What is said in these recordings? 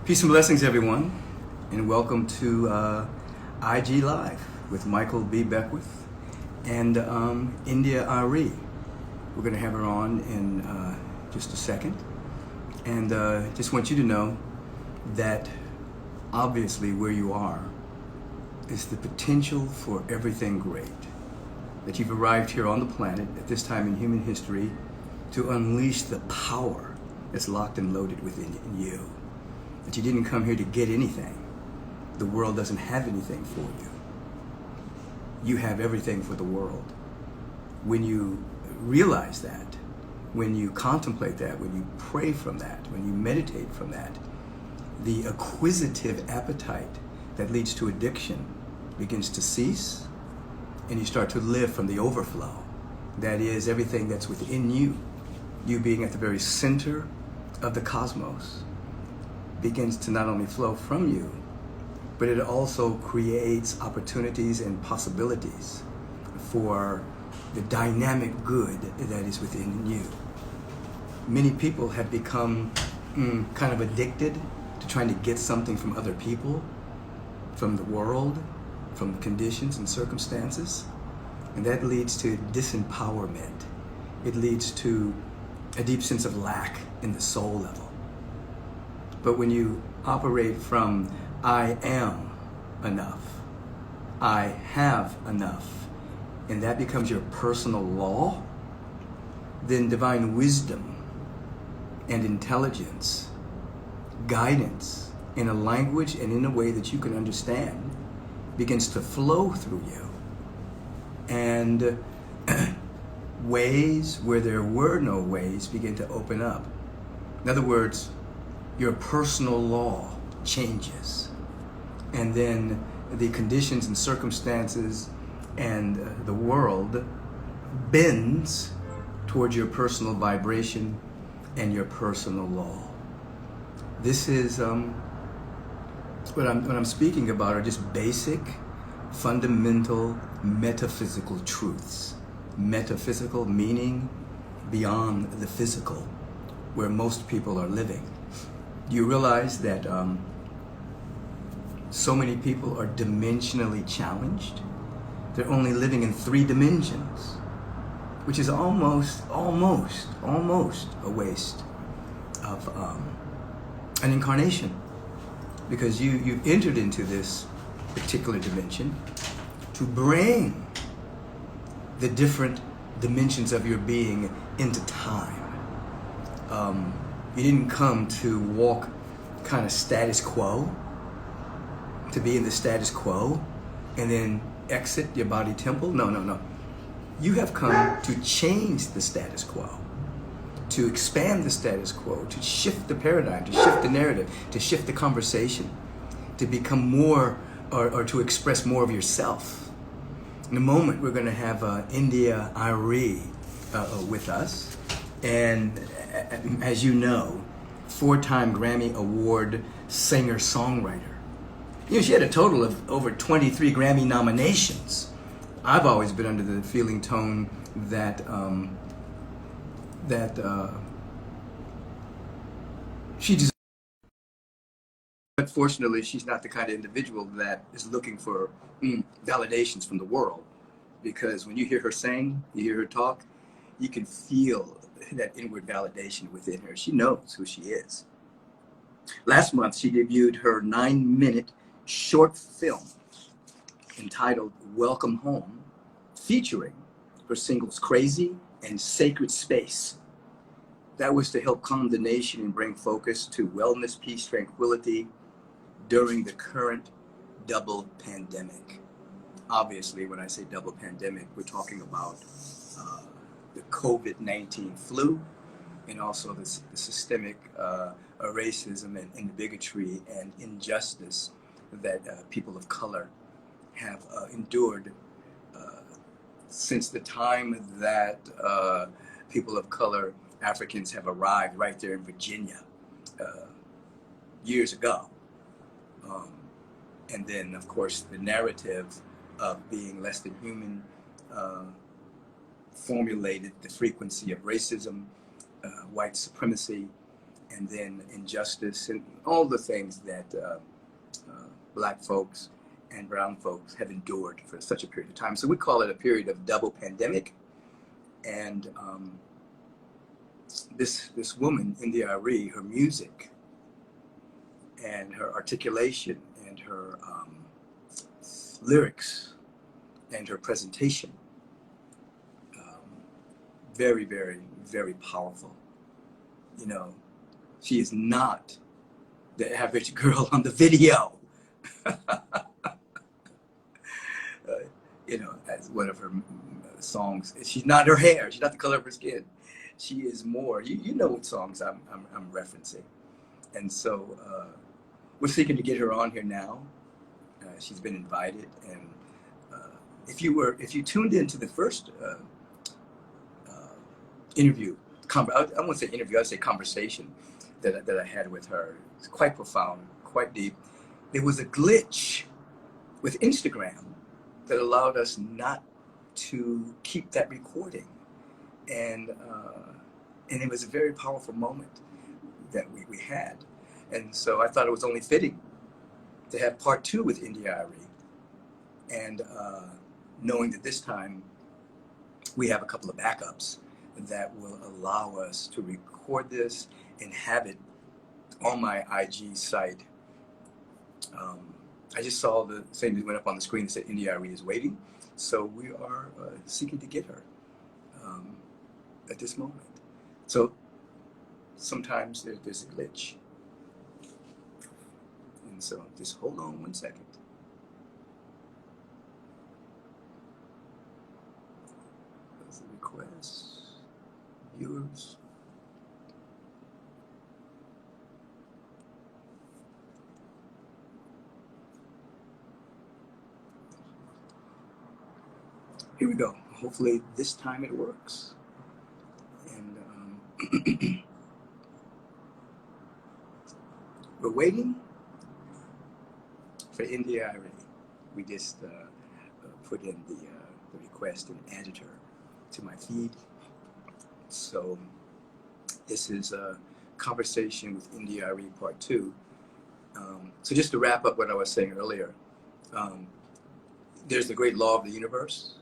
Peace and blessings, everyone, and welcome to IG Live with Michael V Beckwith and India.arie. We're going to have her on in just a second, and just want you to know that obviously where you are is the potential for everything great. That you've arrived here on the planet at this time in human history to unleash the power that's locked and loaded within you. That you didn't come here to get anything. The world doesn't have anything for you. You have everything for the world. When you realize that, when you contemplate that, when you pray from that, when you meditate from that, the acquisitive appetite that leads to addiction begins to cease, and you start to live from the overflow. That is everything that's within you. You being at the very center of the cosmos begins to not only flow from you, but it also creates opportunities and possibilities for the dynamic good that is within you. Many people have become kind of addicted to trying to get something from other people, from the world, from conditions and circumstances, and that leads to disempowerment. It leads to a deep sense of lack in the soul level. But when you operate from I am enough, I have enough, and that becomes your personal law, then divine wisdom and intelligence, guidance in a language and in a way that you can understand begins to flow through you. And ways where there were no ways begin to open up. In other words, your personal law changes, and then the conditions and circumstances and the world bends towards your personal vibration and your personal law. This is what I'm speaking about are just basic, fundamental, metaphysical truths. Metaphysical meaning beyond the physical, where most people are living. You realize that so many people are dimensionally challenged. They're only living in 3 dimensions, which is almost a waste of an incarnation, because you've entered into this particular dimension to bring the different dimensions of your being into time. You didn't come to walk kind of status quo, to be in the status quo and then exit your body temple. No. You have come to change the status quo, to expand the status quo, to shift the paradigm, to shift the narrative, to shift the conversation, to become more or to express more of yourself. In a moment, we're going to have India.arie with us. And as you know, 4-time Grammy Award singer-songwriter. You know, she had a total of over 23 Grammy nominations. I've always been under the feeling tone that she deserves. But fortunately, she's not the kind of individual that is looking for validations from the world. Because when you hear her sing, you hear her talk, you can feel that inward validation within her. She knows who she is. Last month, she debuted her 9-minute short film entitled Welcome Home, featuring her singles Crazy and Sacred Space. That was to help calm the nation and bring focus to wellness, peace, tranquility during the current double pandemic. Obviously, when I say double pandemic, we're talking about the COVID-19 flu, and also the systemic racism and bigotry and injustice that people of color have endured since the time that people of color, Africans, have arrived right there in Virginia years ago. And then, of course, the narrative of being less than human formulated the frequency of racism, white supremacy, and then injustice and all the things that Black folks and brown folks have endured for such a period of time. So we call it a period of double pandemic. And this woman, India.arie, her music and her articulation and her lyrics and her presentation, very, very, very powerful. You know, she is not the average girl on the video. You know, as one of her songs, she's not her hair, she's not the color of her skin. She is more, you know what songs I'm referencing. And so we're seeking to get her on here now. She's been invited, and if you tuned into the first interview, I won't say interview, I'd say conversation that I had with her. It's quite profound, quite deep. There was a glitch with Instagram that allowed us not to keep that recording. And it was a very powerful moment that we had. And so I thought it was only fitting to have part 2 with India.arie. And knowing that this time we have a couple of backups that will allow us to record this and have it on my IG site. I just saw the same that went up on the screen that said India.arie is waiting. So we are seeking to get her at this moment. So sometimes there's a glitch. And so just hold on one second. There's a request, viewers. Here we go. Hopefully this time it works. And we're waiting for India.arie. We just put in the request and added her to my feed. So this is a conversation with India.arie part 2. So just to wrap up what I was saying earlier, there's the great law of the universe.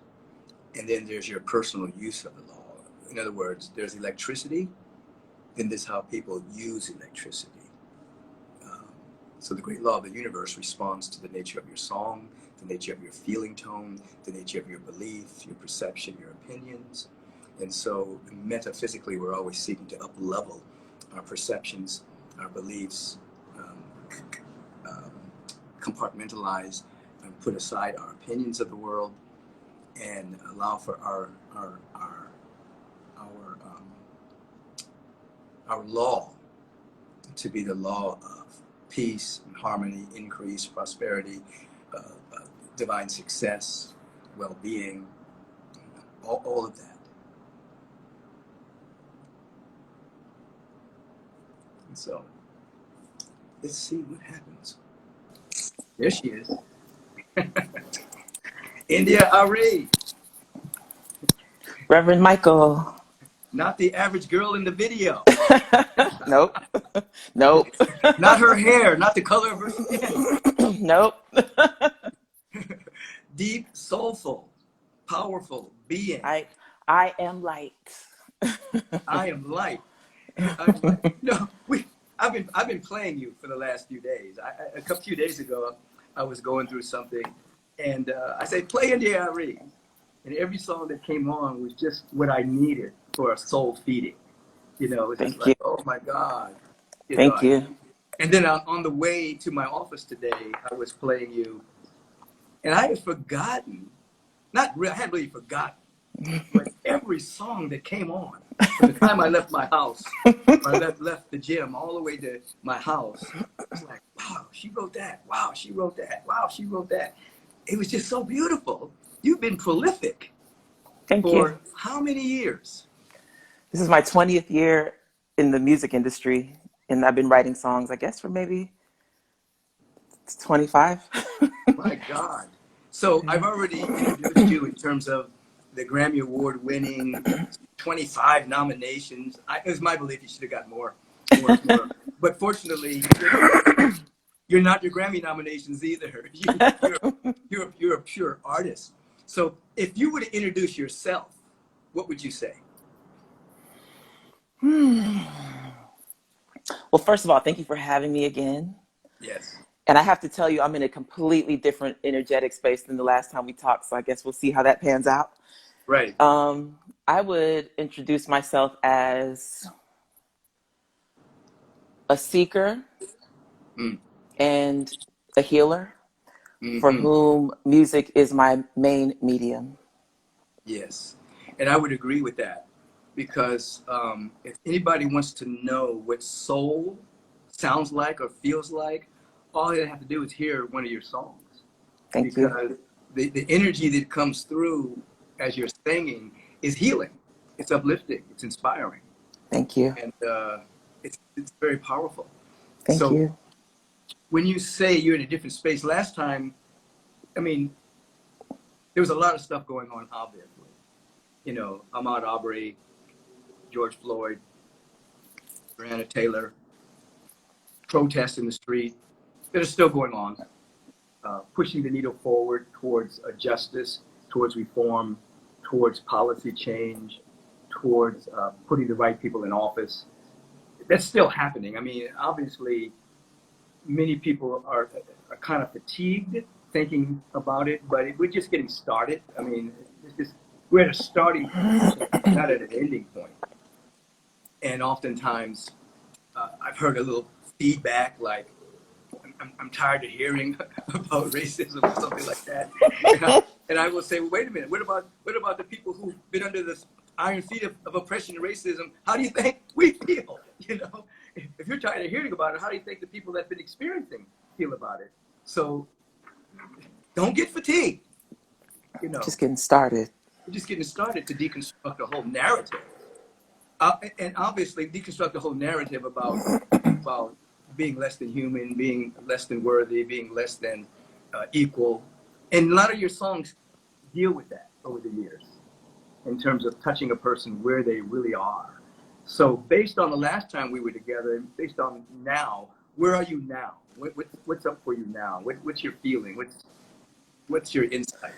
And then there's your personal use of the law. In other words, there's electricity, then there's how people use electricity. So the great law of the universe responds to the nature of your song, the nature of your feeling tone, the nature of your belief, your perception, your opinions. And so metaphysically, we're always seeking to up-level our perceptions, our beliefs, compartmentalize and put aside our opinions of the world, and allow for our law to be the law of peace and harmony, increase, prosperity, divine success, well-being, all of that. And so let's see what happens. There she is. India.arie. Reverend Michael. Not the average girl in the video. Nope. Nope. Not her hair, not the color of her skin. Nope. Deep, soulful, powerful being. I am light. I am light. No, I've been playing you for the last few days. A few days ago, I was going through something, and I said, play India.arie. And every song that came on was just what I needed for a soul feeding. You know, it's just like, oh my God. Thank you. And then on the way to my office today, I was playing you, and I had forgotten, I hadn't really forgotten, but every song that came on, from the time I left my house, I left the gym all the way to my house, I was like, wow, she wrote that. Wow, she wrote that. Wow, she wrote that. It was just so beautiful. You've been prolific. Thank for you. How many years? This is my 20th year in the music industry, and I've been writing songs, I guess, for maybe 25. My God. So I've already introduced you in terms of the Grammy Award winning, 25 nominations. It was my belief you should have got more. more. But fortunately, you're not your Grammy nominations either. You're a pure artist. So if you were to introduce yourself, what would you say? Well, first of all, thank you for having me again. Yes. And I have to tell you, I'm in a completely different energetic space than the last time we talked. So I guess we'll see how that pans out. Right. I would introduce myself as a seeker and a healer for whom music is my main medium. Yes. And I would agree with that because if anybody wants to know what soul sounds like or feels like, all they have to do is hear one of your songs. Thank you. Because the energy that comes through as you're singing is healing. It's uplifting. It's inspiring. Thank you. And it's very powerful. Thank you. When you say you're in a different space, last time, I mean, there was a lot of stuff going on, obviously. You know, Ahmaud Arbery, George Floyd, Breonna Taylor, protests in the street that are still going on, pushing the needle forward towards justice, towards reform, towards policy change, towards putting the right people in office. That's still happening. I mean, obviously, many people are kind of fatigued thinking about it, but we're just getting started. I mean, we're at a starting point, not at an ending point. And oftentimes, I've heard a little feedback like, I'm tired of hearing about racism or something like that. And I will say, well, wait a minute, what about the people who've been under the iron feet of oppression and racism? How do you think we feel? You know, if you're tired of hearing about it, how do you think the people that've been experiencing feel about it? So don't get fatigued. You know, just getting started. We're just getting started to deconstruct the whole narrative. And obviously deconstruct the whole narrative about being less than human, being less than worthy, being less than equal. And a lot of your songs deal with that over the years in terms of touching a person where they really are. So based on the last time we were together and based on now, where are you now? What's up for you now? What's your feeling? What's your insight?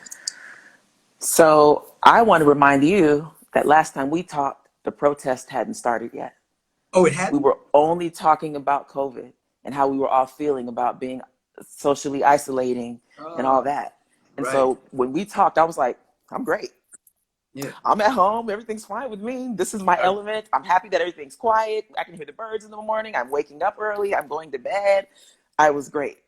So I want to remind you that last time we talked, the protest hadn't started yet. Oh, it hadn't? We were only talking about COVID and how we were all feeling about being socially isolating and all that. And so when we talked, I was like, I'm great. Yeah. I'm at home. Everything's fine with me. This is my element. I'm happy that everything's quiet. I can hear the birds in the morning. I'm waking up early. I'm going to bed. I was great.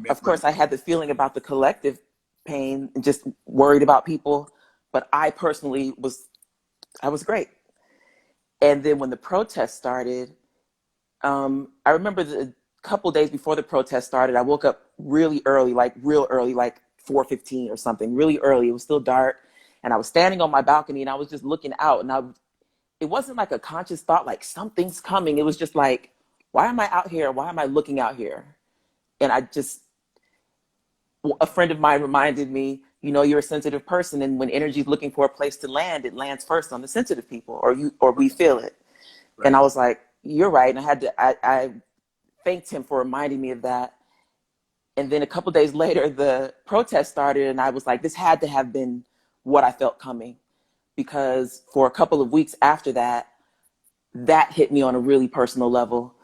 Of course, I had the feeling about the collective pain and just worried about people. But I personally I was great. And then when the protest started, I remember the couple days before the protest started, I woke up really early, like real early, like 4:15 or something, really early. It was still dark. And I was standing on my balcony and I was just looking out, and it wasn't like a conscious thought, like something's coming. It was just like, why am I out here? Why am I looking out here? And a friend of mine reminded me, you know, you're a sensitive person, and when energy is looking for a place to land, it lands first on the sensitive people, or we feel it. Right. And I was like, you're right. And I thanked him for reminding me of that. And then a couple of days later, the protest started, and I was like, this had to have been what I felt coming, because for a couple of weeks after that hit me on a really personal level.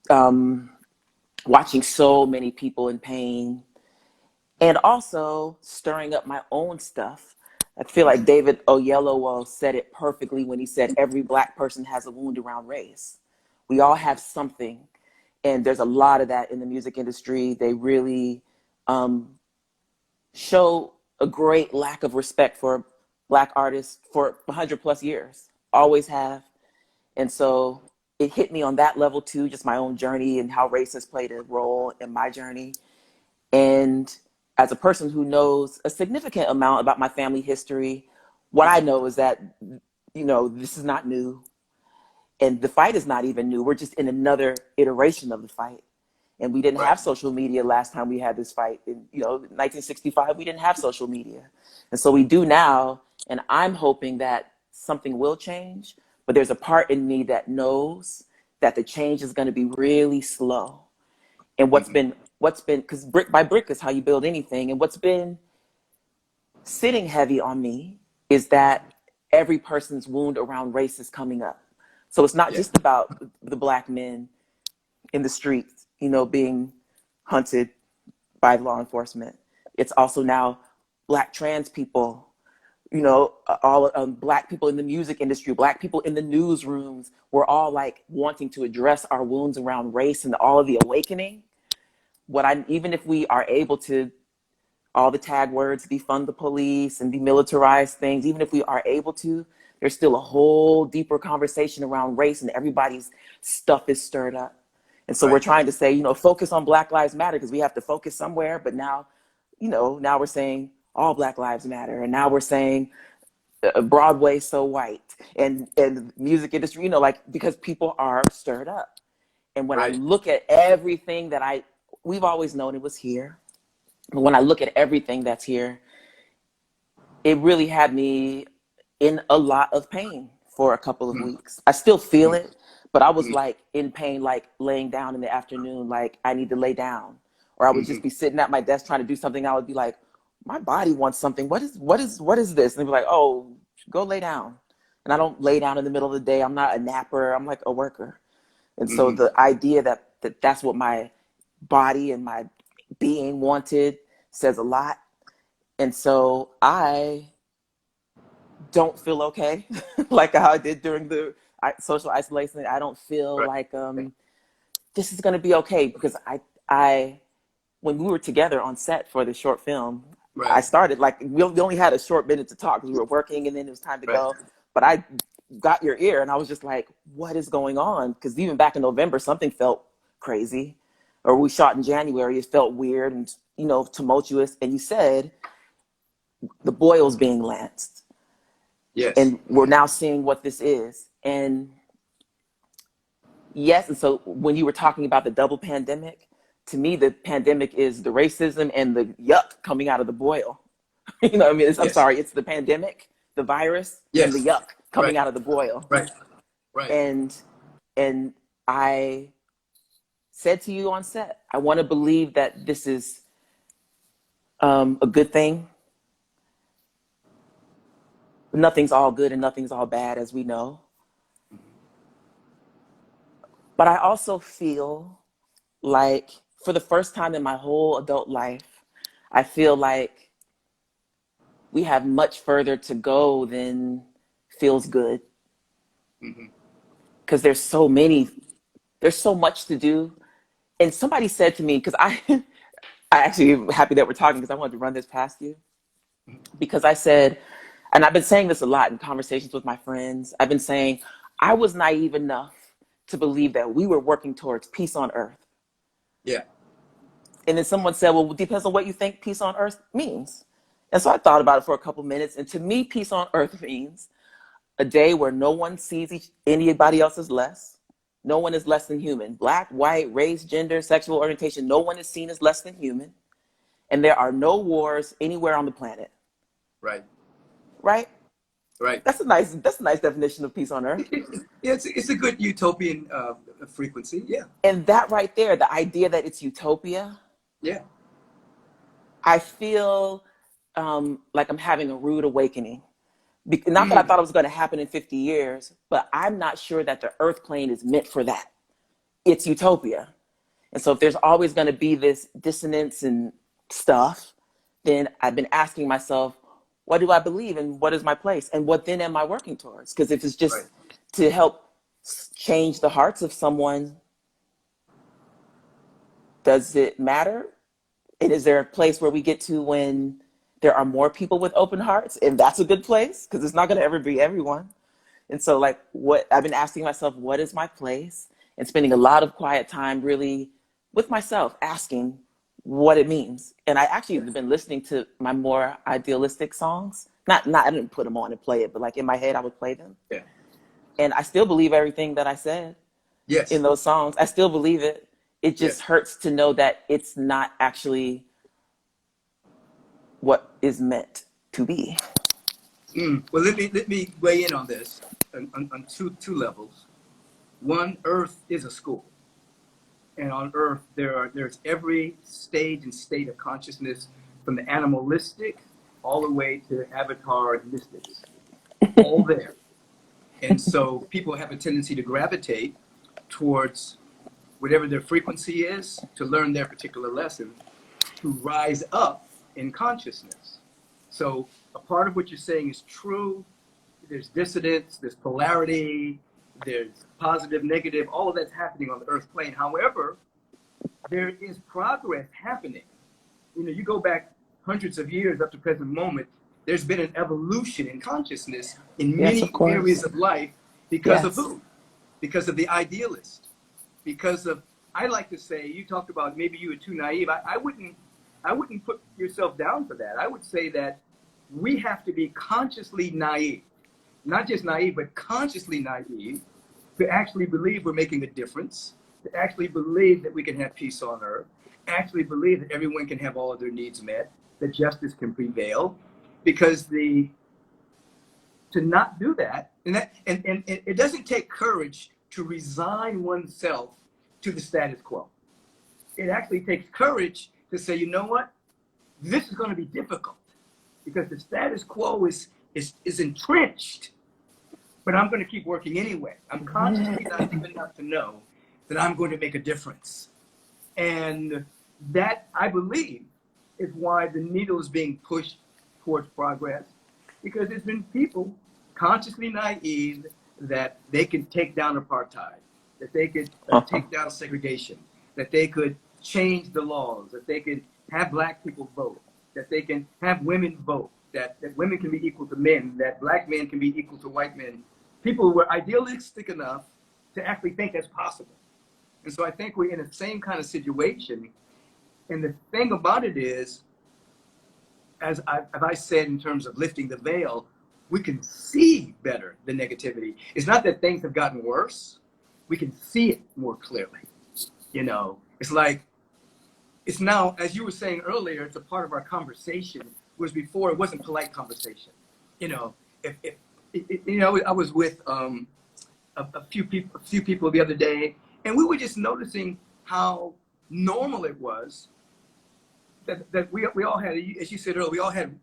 Watching so many people in pain, and also stirring up my own stuff. I feel like David Oyelowo said it perfectly when he said every Black person has a wound around race. We all have something, and there's a lot of that in the music industry. They really show a great lack of respect for Black artists for 100 plus years, always have. And so it hit me on that level too, just my own journey and how race has played a role in my journey. And as a person who knows a significant amount about my family history, what I know is that, you know, this is not new. And the fight is not even new. We're just in another iteration of the fight. And we didn't have social media last time we had this fight. In 1965, we didn't have social media. And so we do now. And I'm hoping that something will change. But there's a part in me that knows that the change is going to be really slow. And what's been, because brick by brick is how you build anything. And what's been sitting heavy on me is that every person's wound around race is coming up. So it's not just about the Black men in the streets, you know, being hunted by law enforcement. It's also now Black trans people, you know, all Black people in the music industry, Black people in the newsrooms. We're all like wanting to address our wounds around race and all of the awakening. Even if we are able to, all the tag words, defund the police and demilitarize things, even if we are able to, there's still a whole deeper conversation around race, and everybody's stuff is stirred up. And so we're trying to say, you know, focus on Black Lives Matter because we have to focus somewhere. But now, you know, now we're saying all Black Lives Matter. And now we're saying Broadway so white, and music industry, you know, like, because people are stirred up. And when I look at everything that we've always known it was here. But when I look at everything that's here, it really had me in a lot of pain for a couple of weeks. I still feel it, but I was like in pain, like laying down in the afternoon, like I need to lay down. Or I would just be sitting at my desk trying to do something. I would be like, my body wants something. What is this? And they'd be like, oh, go lay down. And I don't lay down in the middle of the day. I'm not a napper. I'm like a worker. And so the idea that that's what my body and my being wanted says a lot. And so I don't feel okay like how I did during the social isolation. I don't feel like this is going to be okay, because I when we were together on set for the short film, I started like, we only had a short minute to talk because we were working and then it was time to go. But I got your ear and I was just like, what is going on? Because even back in November, something felt crazy. Or we shot in January, it felt weird and, you know, tumultuous. And you said the boy's being lanced. Yes. And we're now seeing what this is. And yes, and so when you were talking about the double pandemic, to me, the pandemic is the racism and the yuck coming out of the boil. You know what I mean? I'm sorry, it's the pandemic, the virus, and the yuck coming out of the boil. Right. And I said to you on set, I want to believe that this is a good thing. Nothing's all good and nothing's all bad, as we know. But I also feel like, for the first time in my whole adult life, I feel like we have much further to go than feels good. Because there's so much to do. And somebody said to me, because I actually am happy that we're talking, because I wanted to run this past you. Because I said, and I've been saying this a lot in conversations with my friends, I've been saying, I was naive enough to believe that we were working towards peace on earth. Yeah. And then someone said, well, it depends on what you think peace on earth means. And so I thought about it for a couple minutes. And to me, peace on earth means a day where no one sees anybody else as less. No one is less than human. Black, white, race, gender, sexual orientation, no one is seen as less than human. And there are no wars anywhere on the planet. Right. Right? Right. That's a nice definition of peace on earth. Yeah, it's a good utopian frequency. Yeah. And that right there, the idea that it's utopia. Yeah. I feel like I'm having a rude awakening. Not that I thought it was going to happen in 50 years, but I'm not sure that the earth plane is meant for that. It's utopia. And so if there's always going to be this dissonance and stuff, then I've been asking myself, what do I believe and what is my place? And what then am I working towards? Because if it's just to help change the hearts of someone, does it matter? And is there a place where we get to when there are more people with open hearts? And that's a good place, because it's not going to ever be everyone. And so like, what I've been asking myself, what is my place? And spending a lot of quiet time really with myself, asking what it means. And I actually have been listening to my more idealistic songs. I didn't put them on and play it, but like in my head, I would play them. Yeah. And I still believe everything that I said in those songs. I still believe it. It just hurts to know that it's not actually what is meant to be. Well, let me weigh in on this on two levels. One, Earth is a school. And on Earth, there's every stage and state of consciousness, from the animalistic all the way to avatar and mystics, all there. And so people have a tendency to gravitate towards whatever their frequency is to learn their particular lesson, to rise up in consciousness. So a part of what you're saying is true. There's dissonance, there's polarity, there's positive, negative, all of that's happening on the Earth plane. However, there is progress happening. You know, you go back hundreds of years up to present moment, there's been an evolution in consciousness in many areas of life because of who? Because of the idealist. Because of, I like to say, you talked about maybe you were too naive. I wouldn't put yourself down for that. I would say that we have to be consciously naive. Not just naive, but consciously naive, to actually believe we're making a difference, to actually believe that we can have peace on earth, actually believe that everyone can have all of their needs met, that justice can prevail, because to not do that, and it doesn't take courage to resign oneself to the status quo. It actually takes courage to say, you know what, this is going to be difficult because the status quo is entrenched. But I'm going to keep working anyway. I'm consciously naive enough to know that I'm going to make a difference. And that, I believe, is why the needle is being pushed towards progress. Because there's been people consciously naive that they can take down apartheid, that they could take down segregation, that they could change the laws, that they could have black people vote, that they can have women vote, that women can be equal to men, that black men can be equal to white men. People were idealistic enough to actually think that's possible. And so I think we're in the same kind of situation. And the thing about it is, as I said in terms of lifting the veil, we can see better the negativity. It's not that things have gotten worse. We can see it more clearly. You know, it's like, it's now, as you were saying earlier, it's a part of our conversation, whereas before it wasn't polite conversation. You know, you know, I was with a few people the other day, and we were just noticing how normal it was that we all had, as you said earlier,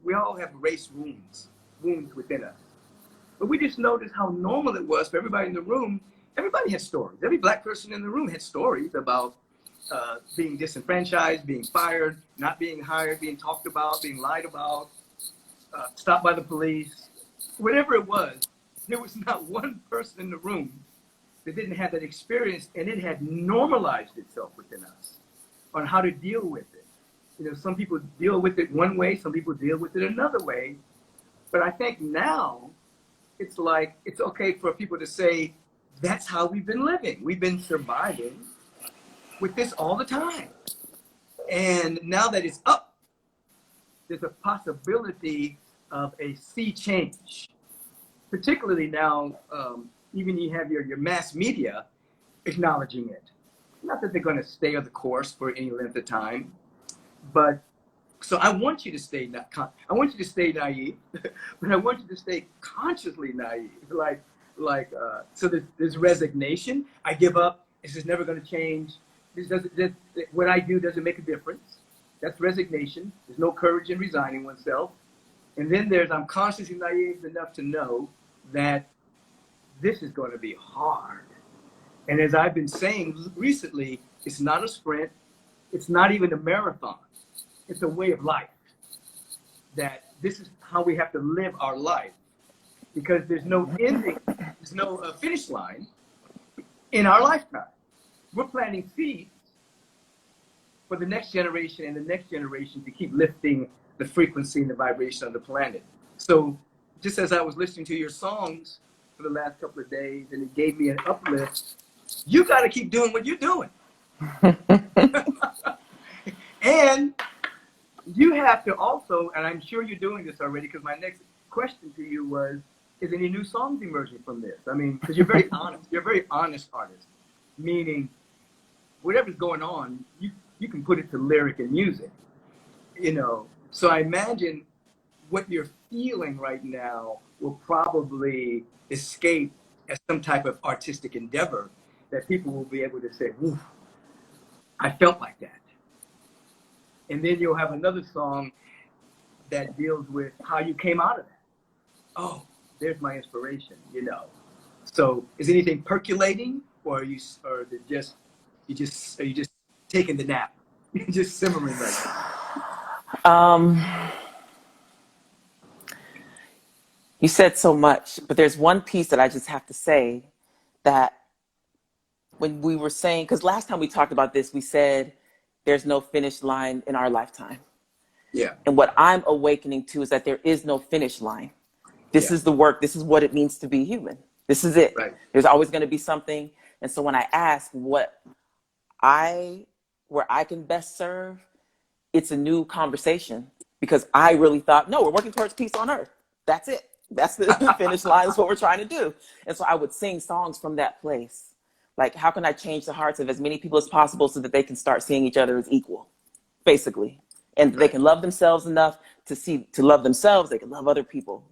we all have race wounds within us. But we just noticed how normal it was for everybody in the room. Everybody had stories. Every black person in the room had stories about being disenfranchised, being fired, not being hired, being talked about, being lied about, stopped by the police. Whatever it was, there was not one person in the room that didn't have that experience, and it had normalized itself within us on how to deal with it. You know, some people deal with it one way, some people deal with it another way. But I think now it's like, it's okay for people to say, that's how we've been living. We've been surviving with this all the time. And now that it's up, there's a possibility of a sea change. Particularly now, even you have your mass media acknowledging it. Not that they're going to stay on the course for any length of time, but so I want you to stay naive, but I want you to stay consciously naive. So there's resignation. I give up. This is never going to change. What I do doesn't make a difference. That's resignation. There's no courage in resigning oneself. And then I'm consciously naive enough to know that this is going to be hard. And as I've been saying recently, it's not a sprint. It's not even a marathon. It's a way of life. That this is how we have to live our life. Because there's no ending, there's no finish line in our lifetime. We're planting seeds for the next generation and the next generation to keep lifting the frequency and the vibration of the planet. So just as I was listening to your songs for the last couple of days and it gave me an uplift, you got to keep doing what you're doing. And you have to also, and I'm sure you're doing this already, because my next question to you was, is any new songs emerging from this? I mean, because you're very honest. You're a very honest artist, meaning whatever's going on, you can put it to lyric and music, you know. So I imagine what you're feeling right now will probably escape as some type of artistic endeavor, that people will be able to say, "Woof, I felt like that." And then you'll have another song that deals with how you came out of that. Oh, there's my inspiration, you know. So, is anything percolating, or are you just taking the nap, just simmering right now? You said so much, but there's one piece that I just have to say, that when we were saying, because last time we talked about this, we said there's no finish line in our lifetime. Yeah. And what I'm awakening to is that there is no finish line. This is the work. This is what it means to be human. This is it. Right. There's always going to be something. And so when I ask where I can best serve, it's a new conversation, because I really thought, no, we're working towards peace on earth. That's it. That's the finish line, is what we're trying to do. And so I would sing songs from that place. Like, how can I change the hearts of as many people as possible so that they can start seeing each other as equal, basically. And they can love themselves enough to love themselves. They can love other people.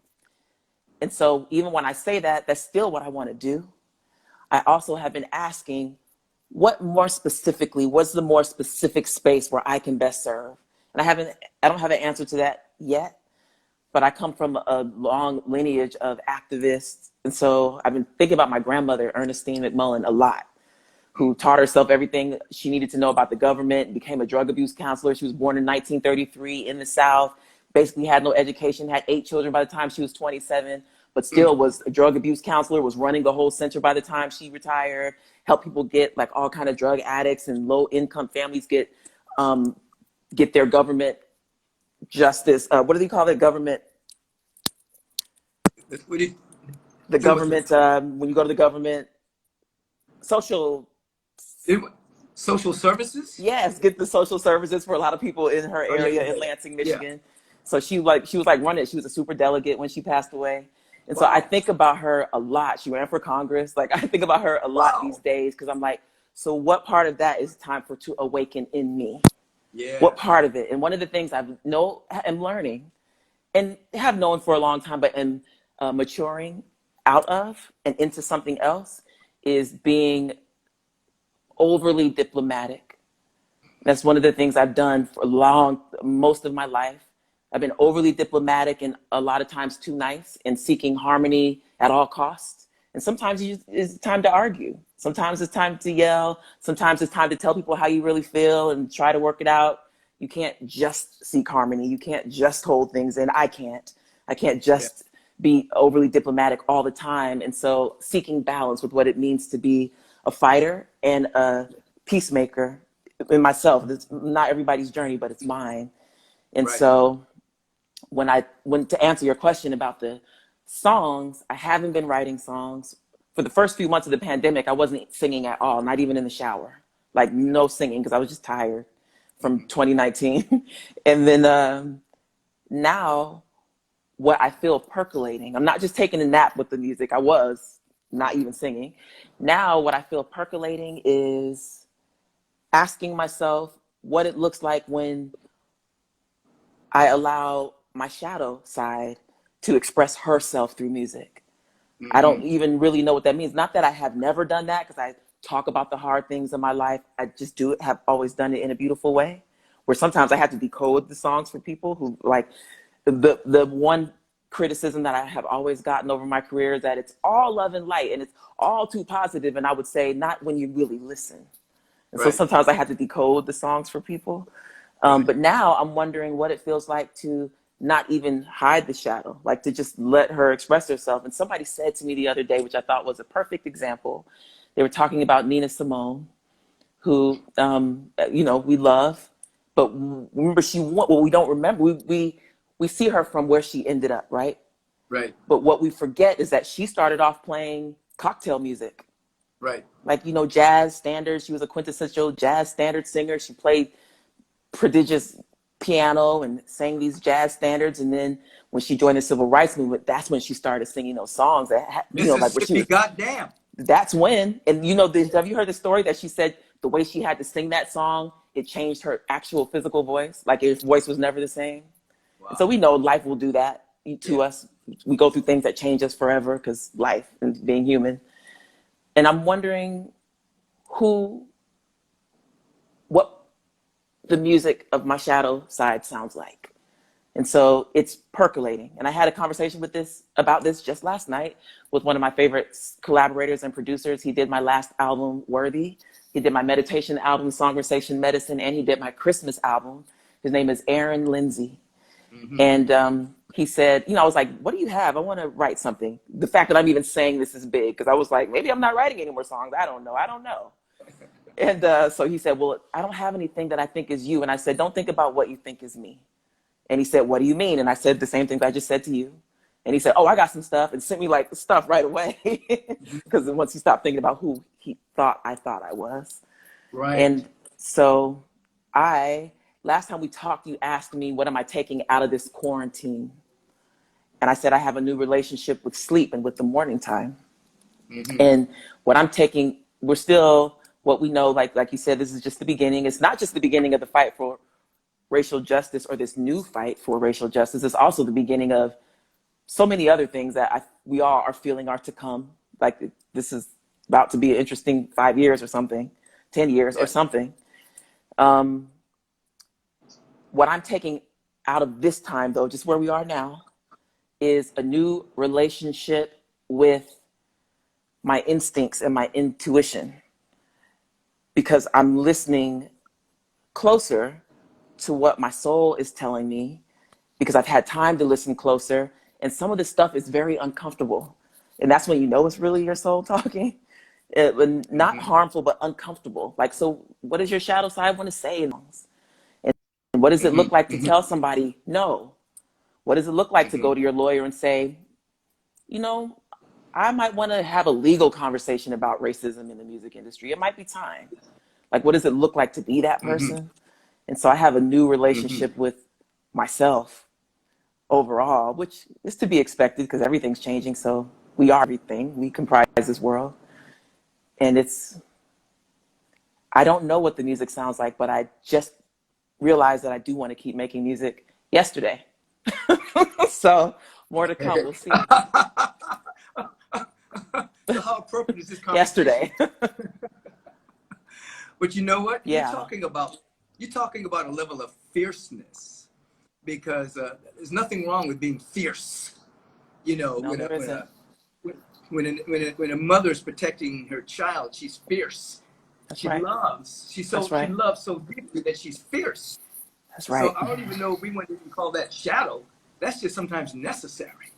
And so even when I say that, that's still what I want to do. I also have been asking, what's the more specific space where I can best serve? And I don't have an answer to that yet, but I come from a long lineage of activists. And so I've been thinking about my grandmother, Ernestine McMullen, a lot, who taught herself everything she needed to know about the government, became a drug abuse counselor. She was born in 1933 in the South, basically had no education, had 8 children by the time she was 27, but still was a drug abuse counselor, was running the whole center by the time she retired, helped people get, like, all kind of drug addicts and low income families get their government justice. What do they call it? Government. The government, when you go to the government, social services? Yes, get the social services for a lot of people in her area in Lansing, Michigan. Yeah. So she was running it. She was a super delegate when she passed away. And so I think about her a lot. She ran for Congress. Like, I think about her a lot these days, because I'm like, so what part of that is time to awaken in me? Yeah. What part of it? And one of the things I'm learning, and have known for a long time, but am maturing out of and into something else, is being overly diplomatic. That's one of the things I've done for most of my life. I've been overly diplomatic and a lot of times too nice, and seeking harmony at all costs. And sometimes it's time to argue. Sometimes it's time to yell. Sometimes it's time to tell people how you really feel and try to work it out. You can't just seek harmony. You can't just hold things in. I can't just be overly diplomatic all the time. And so seeking balance with what it means to be a fighter and a peacemaker in myself. It's not everybody's journey, but it's mine. And so when to answer your question about the songs, I haven't been writing songs. For the first few months of the pandemic, I wasn't singing at all, not even in the shower. Like, no singing, because I was just tired from 2019. And then now what I feel percolating, I'm not just taking a nap with the music. I was not even singing. Now what I feel percolating is asking myself what it looks like when I allow my shadow side to express herself through music. Mm-hmm. I don't even really know what that means. Not that I have never done that, because I talk about the hard things in my life. I just have always done it in a beautiful way, where sometimes I have to decode the songs for people who, like, the one criticism that I have always gotten over my career is that it's all love and light and it's all too positive. And I would say, not when you really listen. And so sometimes I have to decode the songs for people. But now I'm wondering what it feels like to not even hide the shadow, like to just let her express herself. And somebody said to me the other day, which I thought was a perfect example, they were talking about Nina Simone, who, we love, but remember we don't remember, we see her from where she ended up, right? Right. But what we forget is that she started off playing cocktail music. Right. Like, jazz standards. She was a quintessential jazz standard singer. She played prodigious piano and sang these jazz standards. And then when she joined the civil rights movement, that's when she started singing those songs that, like what she was. Goddamn. That's when. And have you heard the story that she said the way she had to sing that song, it changed her actual physical voice? Like, her voice was never the same. Wow. And so we know life will do that to us. We go through things that change us forever, because life and being human. And I'm wondering what the music of my shadow side sounds like. And so it's percolating. And I had a conversation about this just last night with one of my favorite collaborators and producers. He did my last album, Worthy. He did my meditation album, Conversation Medicine, and he did my Christmas album. His name is Aaron Lindsay. Mm-hmm. And he said, I was like, what do you have? I want to write something. The fact that I'm even saying this is big, because I was like, maybe I'm not writing any more songs. I don't know. And so he said, well, I don't have anything that I think is you. And I said, don't think about what you think is me. And he said, what do you mean? And I said the same thing that I just said to you. And he said, oh, I got some stuff, and sent me like stuff right away. Because once he stopped thinking about who he thought I was. Right. And so last time we talked, you asked me, what am I taking out of this quarantine? And I said, I have a new relationship with sleep and with the morning time. Mm-hmm. And what I'm taking, we're still, what we know, like you said, this is just the beginning. It's not just the beginning of the fight for racial justice, or this new fight for racial justice. It's also the beginning of so many other things that we all are feeling are to come. Like this is about to be an interesting 5 years or something, 10 years or something. What I'm taking out of this time, though, just where we are now, is a new relationship with my instincts and my intuition, because I'm listening closer to what my soul is telling me, because I've had time to listen closer. And some of this stuff is very uncomfortable. And that's when you know it's really your soul talking. Not harmful, but uncomfortable. Like, so what does your shadow side want to say? And what does it look like to tell somebody no? What does it look like to go to your lawyer and say, I might want to have a legal conversation about racism in the music industry. It might be time. Like, what does it look like to be that person? And so I have a new relationship with myself overall, which is to be expected because everything's changing. So we are everything. We comprise this world. And I don't know what the music sounds like, but I just realized that I do want to keep making music yesterday. So more to come. We'll see. So how appropriate is this conversation? Yesterday. But you know what? Yeah. You're talking about a level of fierceness, because there's nothing wrong with being fierce. No, when a mother's protecting her child, she's fierce. That's right. She loves so deeply that she's fierce. That's right. So I don't even know if we want to call that shadow. That's just sometimes necessary.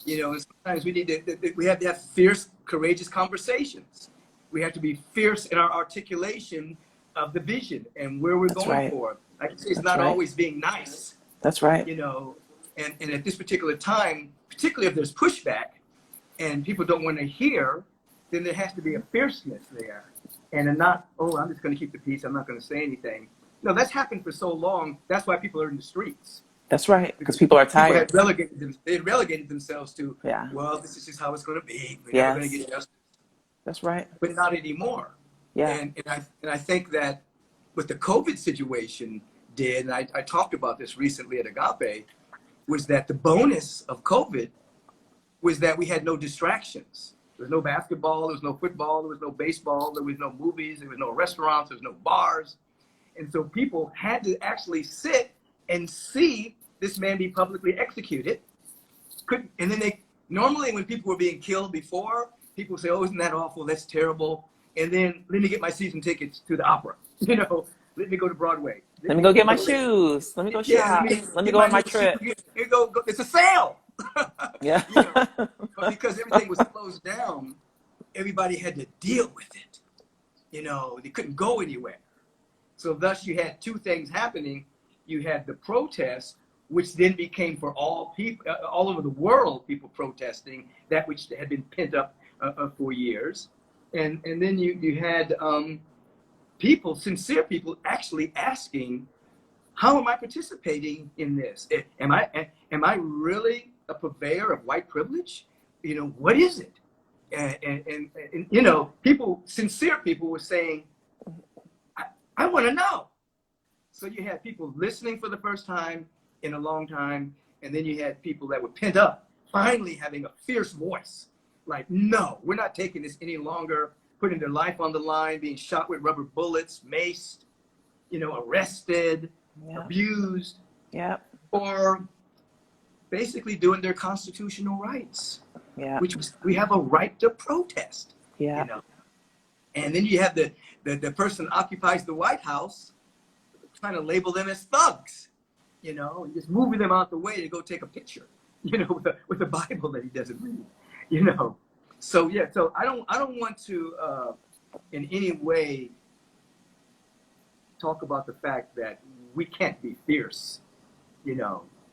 And sometimes we have to have fierce, courageous conversations. We have to be fierce in our articulation of the vision and where we're going for. Like you say, it's not always being nice. That's right. And at this particular time, particularly if there's pushback and people don't want to hear, then there has to be a fierceness there. And not, I'm just going to keep the peace. I'm not going to say anything. No, that's happened for so long. That's why people are in the streets. That's right. Because people are tired. They had relegated themselves to, well, this is just how it's going to be. We're never going to get justice. That's right. But not anymore. Yeah. And I think that what the COVID situation did, and I talked about this recently at Agape, was that the bonus of COVID was that we had no distractions. There was no basketball, there was no football, there was no baseball, there was no movies, there was no restaurants, there was no bars. And so people had to actually sit and see this man be publicly executed. And then normally when people were being killed before, people say, isn't that awful? That's terrible. And then let me get my season tickets to the opera. Let me go to Broadway. Let me go get my shoes. Let me go shop. Let me go on my trip. It's a sale. Yeah. But because everything was closed down, everybody had to deal with it. They couldn't go anywhere. So thus you had two things happening. You had the protests, which then became for all people, all over the world, people protesting that which had been pent up for years. And then you had people, sincere people, actually asking, how am I participating in this? Am I really a purveyor of white privilege? What is it? And people, sincere people were saying, I want to know. So you had people listening for the first time in a long time, and then you had people that were pent up, finally having a fierce voice. Like, no, we're not taking this any longer. putting their life on the line, being shot with rubber bullets, maced, arrested, abused, or basically doing their constitutional rights, which we have a right to protest, And then you have the person that occupies the White House trying to label them as thugs, just moving them out the way to go take a picture, with a Bible that he doesn't read, So so I don't want to in any way talk about the fact that we can't be fierce,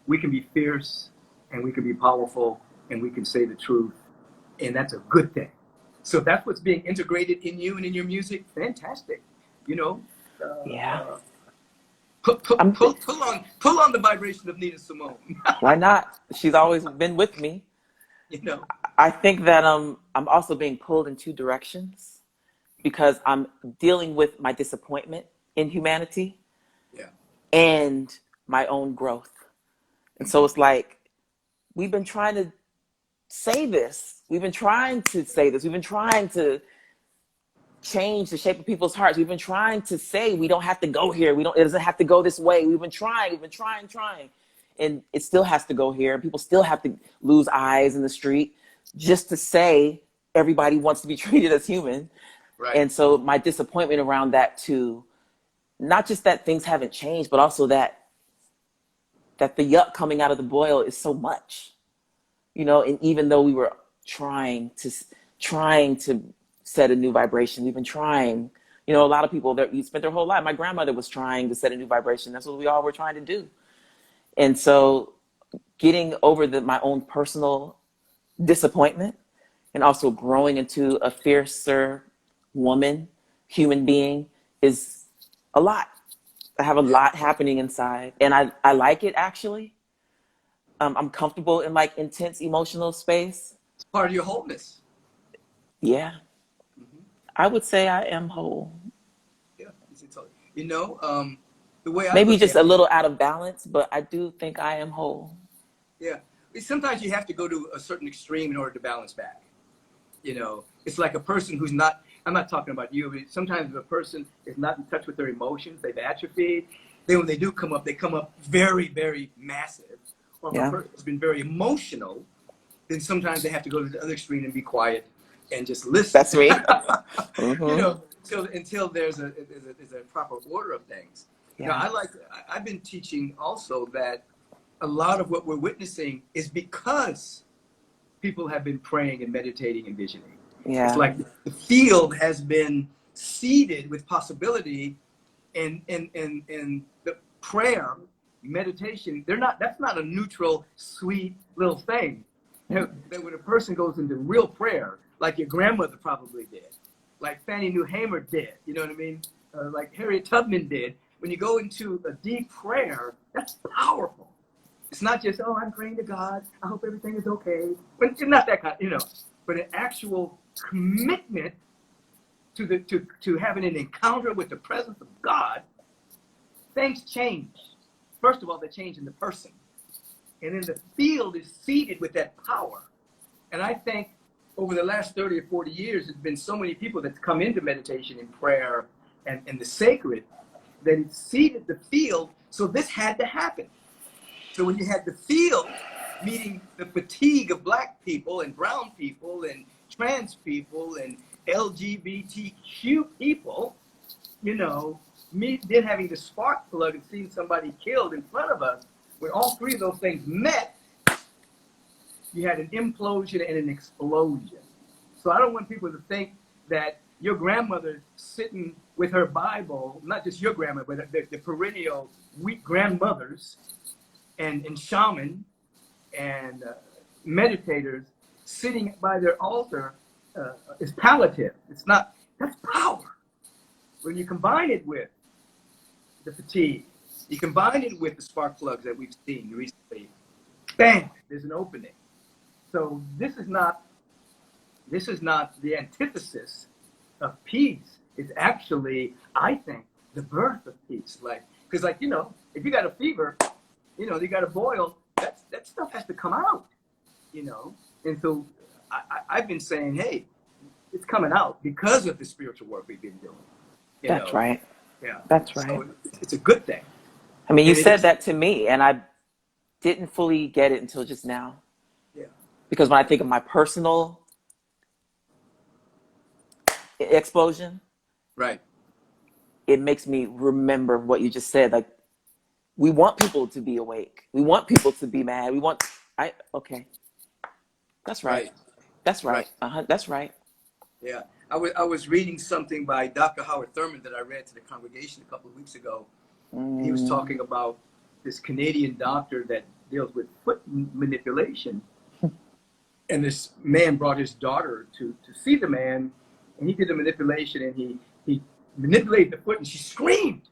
We can be fierce and we can be powerful and we can say the truth, and that's a good thing. So if that's what's being integrated in you and in your music, fantastic. Pull on the vibration of Nina Simone. Why not? She's always been with me. I think that I'm also being pulled in two directions because I'm dealing with my disappointment in humanity and my own growth. And so it's like, we've been trying to say this. We've been trying to say this. We've been trying to change the shape of people's hearts. We've been trying to say we don't have to go here. It doesn't have to go this way. We've been trying. And it still has to go here. People still have to lose eyes in the street just to say everybody wants to be treated as human. Right. And so my disappointment around that too, not just that things haven't changed, but also that the yuck coming out of the boil is so much, and even though we were trying to set a new vibration, we've been trying, a lot of people that you spent their whole life. My grandmother was trying to set a new vibration. That's what we all were trying to do. And so getting over my own personal disappointment and also growing into a fiercer woman, human being is a lot. I have a lot happening inside, and I like it actually. I'm comfortable in like intense emotional space. It's part of your wholeness. Yeah. Mm-hmm. I would say I am whole. Yeah. The way maybe just a little out of balance, but I do think I am whole. Yeah. Sometimes you have to go to a certain extreme in order to balance back. It's like a person who's not, I'm not talking about you, but sometimes if a person is not in touch with their emotions, they've atrophied, then when they do come up, they come up very, very massive. Or if a person has been very emotional, then sometimes they have to go to the other extreme and be quiet and just listen. That's me. Mm-hmm. Until there's a proper order of things. Yeah. Now, I've been teaching also that a lot of what we're witnessing is because people have been praying and meditating and visioning. Yeah. It's like the field has been seeded with possibility, and the prayer, meditation, that's not a neutral, sweet little thing. That when a person goes into real prayer, like your grandmother probably did, like Fannie Lou Hamer did, you know what I mean? Like Harriet Tubman did. When you go into a deep prayer, that's powerful. It's not just, I'm praying to God, I hope everything is okay. But it's not that kind, but an actual commitment to having an encounter with the presence of God. Things change. First of all, they change in the person. And then the field is seeded with that power. And I think over the last 30 or 40 years, there's been so many people that's come into meditation and prayer and the sacred that it seeded the field. So this had to happen. So when you had the field meeting the fatigue of black people and brown people and trans people and LGBTQ people, me then having the spark plug and seeing somebody killed in front of us, when all three of those things met, you had an implosion and an explosion. So I don't want people to think that your grandmother sitting with her Bible, not just your grandmother, but the perennial weak grandmothers and shaman and meditators sitting by their altar is palliative. It's not, that's power. When you combine it with the fatigue, you combine it with the spark plugs that we've seen recently, bam, there's an opening. So this is not the antithesis of peace. It's actually, I think, the birth of peace. Because if you got a fever, you got a boil, that stuff has to come out, And so I've been saying, hey, it's coming out because of the spiritual work we've been doing. That's right. Yeah. That's right. So it's a good thing. I mean, you said that to me, and I didn't fully get it until just now. Yeah. Because when I think of my personal explosion, right, it makes me remember what you just said. Like, we want people to be awake. We want people to be mad. Okay. That's right. That's right. That's right. Yeah. I was reading something by Dr. Howard Thurman that I read to the congregation a couple of weeks ago. He was talking about this Canadian doctor that deals with foot manipulation. And this man brought his daughter to see the man, and he did the manipulation, and he manipulated the foot, and she screamed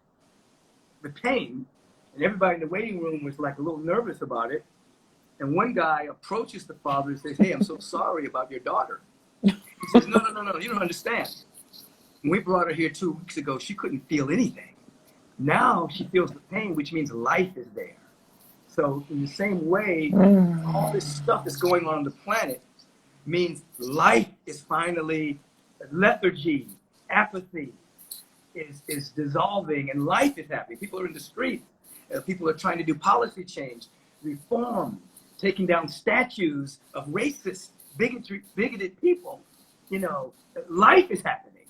with pain. And everybody in the waiting room was like a little nervous about it. And one guy approaches the father and says, "Hey, I'm so sorry about your daughter." He says, No, you don't understand. When we brought her here 2 weeks ago, she couldn't feel anything. Now she feels the pain, which means life is there. So in the same way, all this stuff that's going on the planet means life is finally, lethargy, apathy is dissolving, and life is happening. People are in the streets. People are trying to do policy change, reform, taking down statues of racist, bigoted people. Life is happening,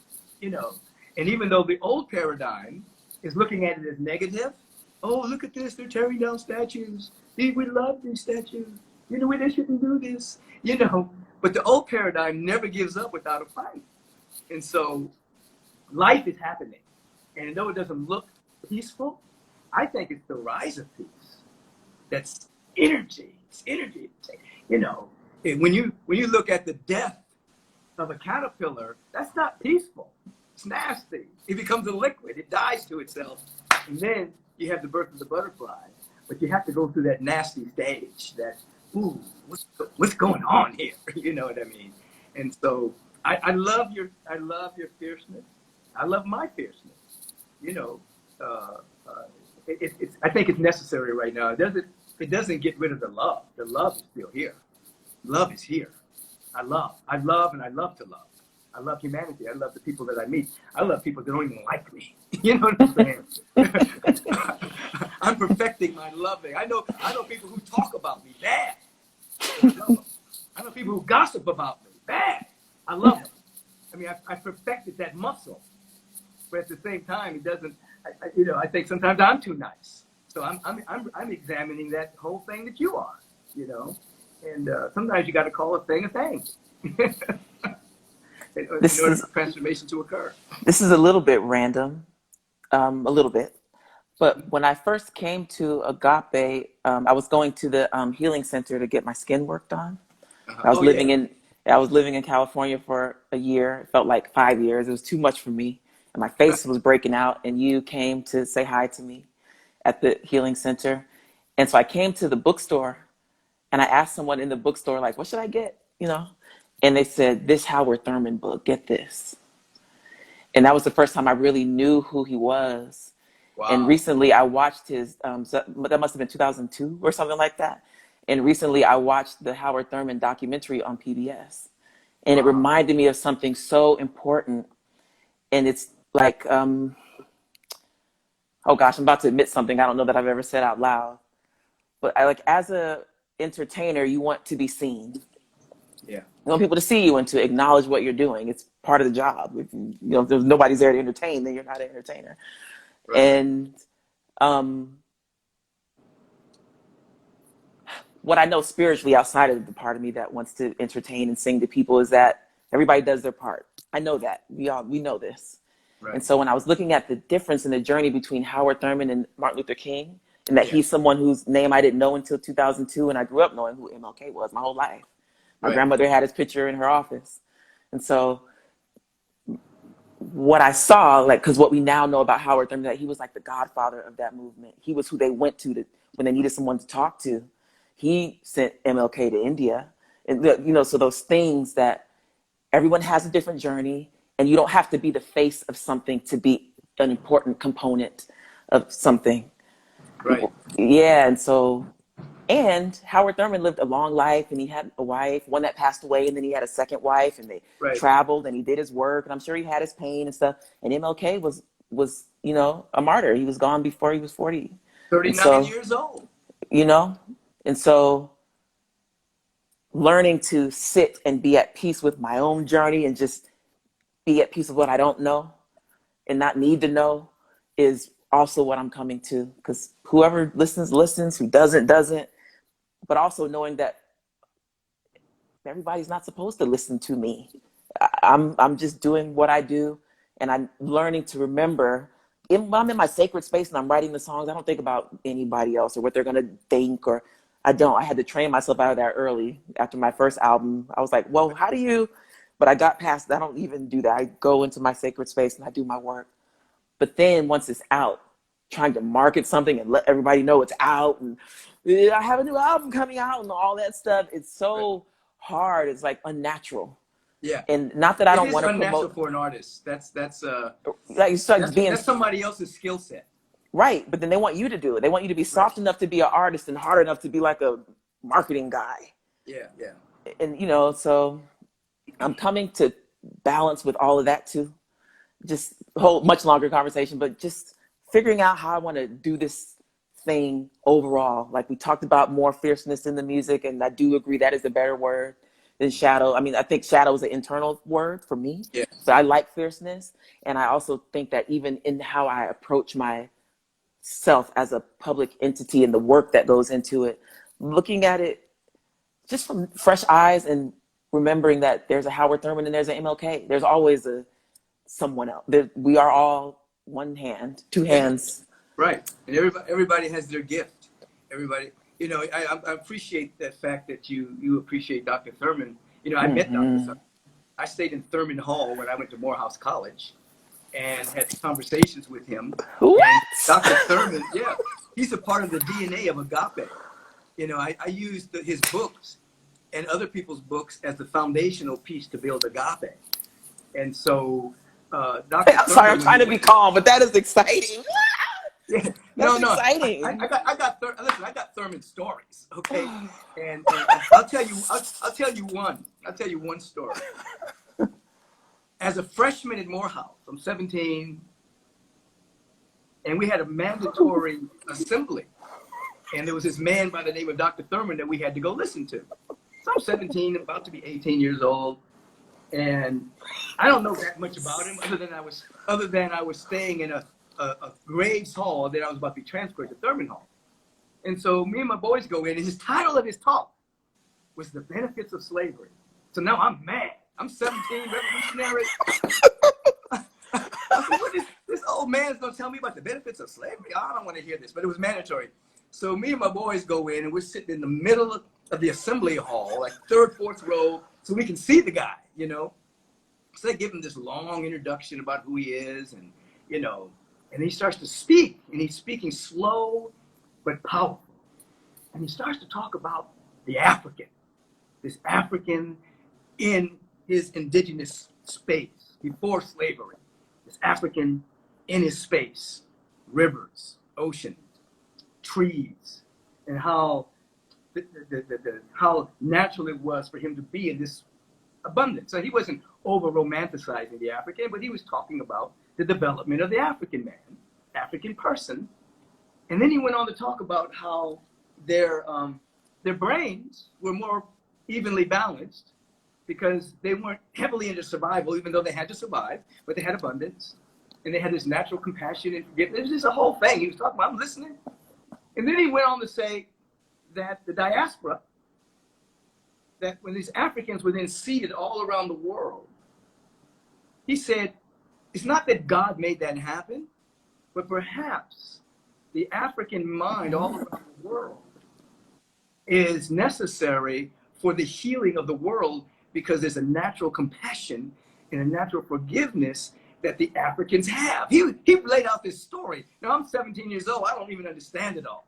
And even though the old paradigm is looking at it as negative, oh, look at this, they're tearing down statues. We love these statues. They shouldn't do this, But the old paradigm never gives up without a fight. And so life is happening. And though it doesn't look peaceful, I think it's the rise of peace. That's energy. It's energy. When you look at the death of a caterpillar, that's not peaceful. It's nasty. It becomes a liquid. It dies to itself. And then you have the birth of the butterfly. But you have to go through that nasty stage, that, ooh, what's going on here? You know what I mean? And so I love your fierceness. I love my fierceness. I think it's necessary right now. It doesn't get rid of the love. The love is still here. Love is here. I love, and I love to love. I love humanity. I love the people that I meet. I love people that don't even like me. You know what I'm saying? I'm perfecting my loving. I know people who talk about me bad. I know people who gossip about me bad. I love them. I mean, I perfected that muscle. But at the same time, it doesn't. I think sometimes I'm too nice. So I'm examining that whole thing that you are. And sometimes you got to call a thing a thing. in order for transformation to occur. This is a little bit random, a little bit. But when I first came to Agape, I was going to the healing center to get my skin worked on. I was living in California for a year. It felt like 5 years. It was too much for me. And my face was breaking out, and you came to say hi to me at the healing center. And so I came to the bookstore, and I asked someone in the bookstore, like, what should I get? And they said, this Howard Thurman book, get this. And that was the first time I really knew who he was. Wow. And recently I watched his, that must have been 2002 or something like that. And recently I watched the Howard Thurman documentary on PBS. And it reminded me of something so important. And it's like, oh gosh, I'm about to admit something I don't know that I've ever said out loud. But as a entertainer, you want to be seen. Yeah. You want people to see you and to acknowledge what you're doing. It's part of the job. If there's nobody's there to entertain, then you're not an entertainer. Right. And what I know spiritually outside of the part of me that wants to entertain and sing to people is that everybody does their part. I know that. We know this. Right. And so when I was looking at the difference in the journey between Howard Thurman and Martin Luther King, and that he's someone whose name I didn't know until 2002, and I grew up knowing who MLK was my whole life. My grandmother had his picture in her office. And so what I saw, because what we now know about Howard Thurman, that he was like the godfather of that movement. He was who they went to when they needed someone to talk to. He sent MLK to India. And, so those things that everyone has a different journey, and you don't have to be the face of something to be an important component of something. Right. Yeah, and so And Howard Thurman lived a long life, and he had a wife, one that passed away, and then he had a second wife, and they traveled, and he did his work, and I'm sure he had his pain and stuff. And MLK was a martyr. He was gone before he was 40. 39 years old. And so learning to sit and be at peace with my own journey and just be at peace with what I don't know and not need to know is also what I'm coming to, because whoever listens, who doesn't, but also knowing that everybody's not supposed to listen to me. I'm just doing what I do, and I'm learning to remember when I'm in my sacred space and I'm writing the songs, I don't think about anybody else or what they're going to think, or I had to train myself out of that early. After my first album, I was like, well, how do you, but I got past that. I don't even do that. I go into my sacred space and I do my work. But then once it's out, trying to market something and let everybody know it's out, and I have a new album coming out and all that stuff, it's so hard. It's like unnatural. Yeah. And not that I don't want to promote. It's unnatural for an artist. That's somebody else's skill set. Right. But then they want you to do it. They want you to be soft enough to be an artist and hard enough to be like a marketing guy. Yeah. And, so I'm coming to balance with all of that too. Just a whole much longer conversation, but just figuring out how I want to do this thing overall. Like we talked about more fierceness in the music, and I do agree that is a better word than shadow. I mean, I think shadow is an internal word for me. Yeah. So I like fierceness. And I also think that even in how I approach myself as a public entity and the work that goes into it, looking at it just from fresh eyes and remembering that there's a Howard Thurman and there's an MLK. There's always someone else. We are all one hand, two hands. Right. And everybody has their gift. Everybody, I appreciate that fact that you appreciate Dr. Thurman. I met Dr. Thurman. I stayed in Thurman Hall when I went to Morehouse College and had conversations with him. What? And Dr. Thurman, he's a part of the DNA of agape. I used his books and other people's books as the foundational piece to build agape. And so I'm sorry, I'm trying to be calm, but that is exciting. Yeah. That's exciting. I got Thurman stories, okay? And I'll tell you one story. As a freshman at Morehouse, I'm 17, and we had a mandatory assembly, and there was this man by the name of Dr. Thurman that we had to go listen to. So I'm 17, about to be 18 years old. And I don't know that much about him, other than I was staying in a Graves Hall that I was about to be transferred to Thurman Hall. And so me and my boys go in, and his title of his talk was The Benefits of Slavery. So now I'm mad. I'm 17, revolutionary. I said, what is this old man's gonna tell me about the benefits of slavery? I don't want to hear this, but it was mandatory. So me and my boys go in, and we're sitting in the middle of the assembly hall, like third, fourth row, so we can see the guy, So they give him this long introduction about who he is, and and he starts to speak, and he's speaking slow but powerful. And he starts to talk about the African, this African in his indigenous space before slavery, this African in his space, rivers, oceans, trees, and how how natural it was for him to be in this abundance. So he wasn't over romanticizing the African, but he was talking about the development of the African man, African person. And then he went on to talk about how their brains were more evenly balanced because they weren't heavily into survival, even though they had to survive, but they had abundance, and they had this natural compassion and forgiveness. It was just a whole thing he was talking about. I'm listening. And then he went on to say that the diaspora, that when these Africans were then seeded all around the world, he said, it's not that God made that happen, but perhaps the African mind all around the world is necessary for the healing of the world, because there's a natural compassion and a natural forgiveness that the Africans have. He laid out this story. Now, I'm 17 years old. I don't even understand it all.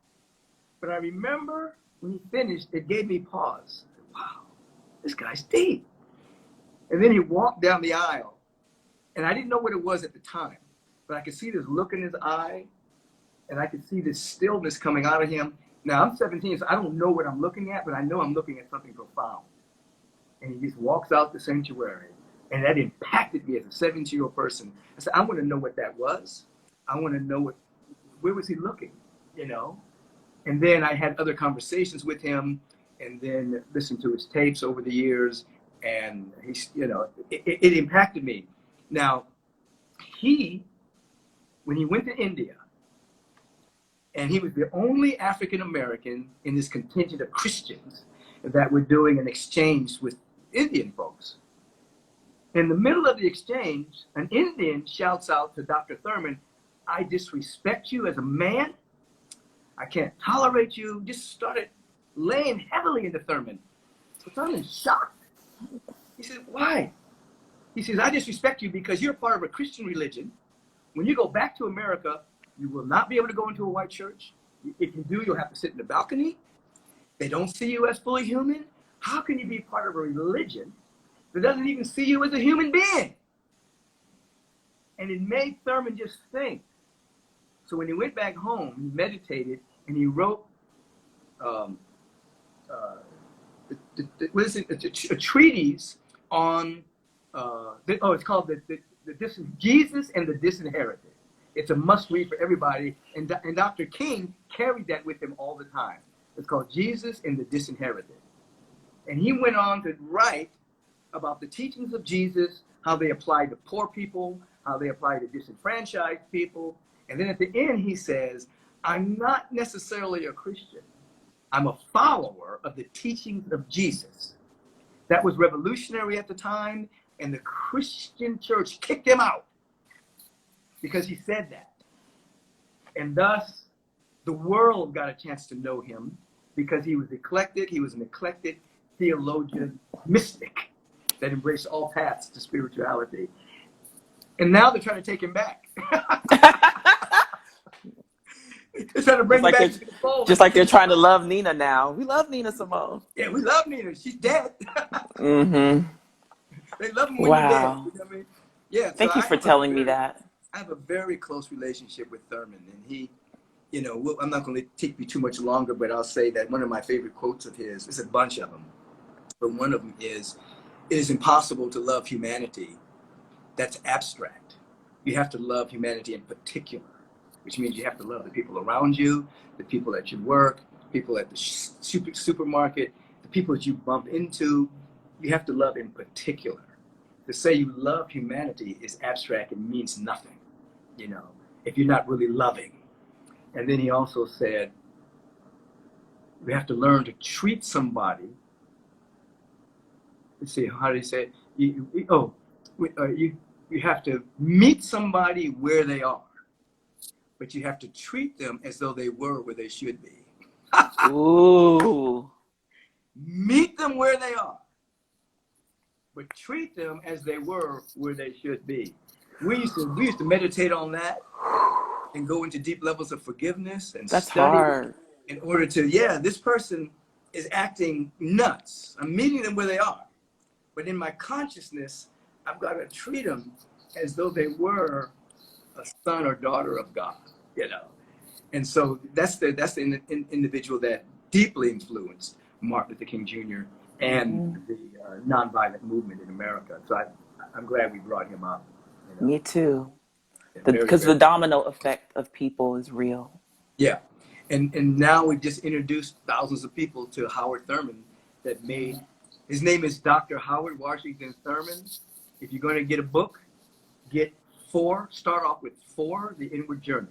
But I remember when he finished, it gave me pause. Wow, this guy's deep. And then he walked down the aisle. And I didn't know what it was at the time, but I could see this look in his eye, and I could see this stillness coming out of him. Now, I'm 17, so I don't know what I'm looking at, but I know I'm looking at something profound. And he just walks out the sanctuary. And that impacted me as a 17-year-old person. I said, I want to know what that was. I want to know where was he looking, you know? And then I had other conversations with him, and then listened to his tapes over the years, and he's, you know, it impacted me. Now, when he went to India, and he was the only African American in this contingent of Christians that were doing an exchange with Indian folks. In the middle of the exchange, an Indian shouts out to Dr. Thurman, I disrespect you as a man. I can't tolerate you. Just started laying heavily into Thurman. So Thurman's shocked. He said, why? He says, I disrespect you because you're part of a Christian religion. When you go back to America, you will not be able to go into a white church. If you do, you'll have to sit in the balcony. They don't see you as fully human. How can you be part of a religion that doesn't even see you as a human being? And it made Thurman just think. So when he went back home, he meditated and he wrote a treatise on, it's called Jesus and the Disinherited. It's a must read for everybody. And Dr. King carried that with him all the time. It's called Jesus and the Disinherited. And he went on to write about the teachings of Jesus, how they apply to poor people, how they apply to disenfranchised people. And then at the end, he says, I'm not necessarily a Christian. I'm a follower of the teachings of Jesus. That was revolutionary at the time, and the Christian church kicked him out because he said that. And thus, the world got a chance to know him because he was eclectic. He was an eclectic theologian, mystic that embraced all paths to spirituality. And now they're trying to take him back. They're trying to bring him back to the fold. Just like they're trying to love Nina now. We love Nina Simone. Yeah, we love Nina. She's dead. Mm-hmm. They love him when you're dead. You know what I mean? Yeah. Thank you for telling me that. I have a very close relationship with Thurman, and he, you know, I'm not going to take you too much longer, but I'll say that one of my favorite quotes of his, it's a bunch of them, but one of them is, it is impossible to love humanity that's abstract. You have to love humanity in particular, which means you have to love the people around you, the people at your work, people at the supermarket, the people that you bump into. You have to love in particular. To say you love humanity is abstract and means nothing, you know, if you're not really loving. And then he also said, we have to learn to treat somebody. Let's see, how did he say it? You have to meet somebody where they are, but you have to treat them as though they were where they should be. Ooh. Meet them where they are, but treat them as they were where they should be. We used to meditate on that and go into deep levels of forgiveness and That's study hard. In order to, this person is acting nuts. I'm meeting them where they are. But in my consciousness, I've got to treat them as though they were a son or daughter of God, you know. And so that's the individual that deeply influenced Martin Luther King Jr. and the nonviolent movement in America. So I'm glad we brought him up. You know? Me too. Because the domino effect of people is real. Yeah. And now we've just introduced thousands of people to Howard Thurman that made, his name is Dr. Howard Washington Thurman. If you're going to get a book, start off with 4, The Inward Journey.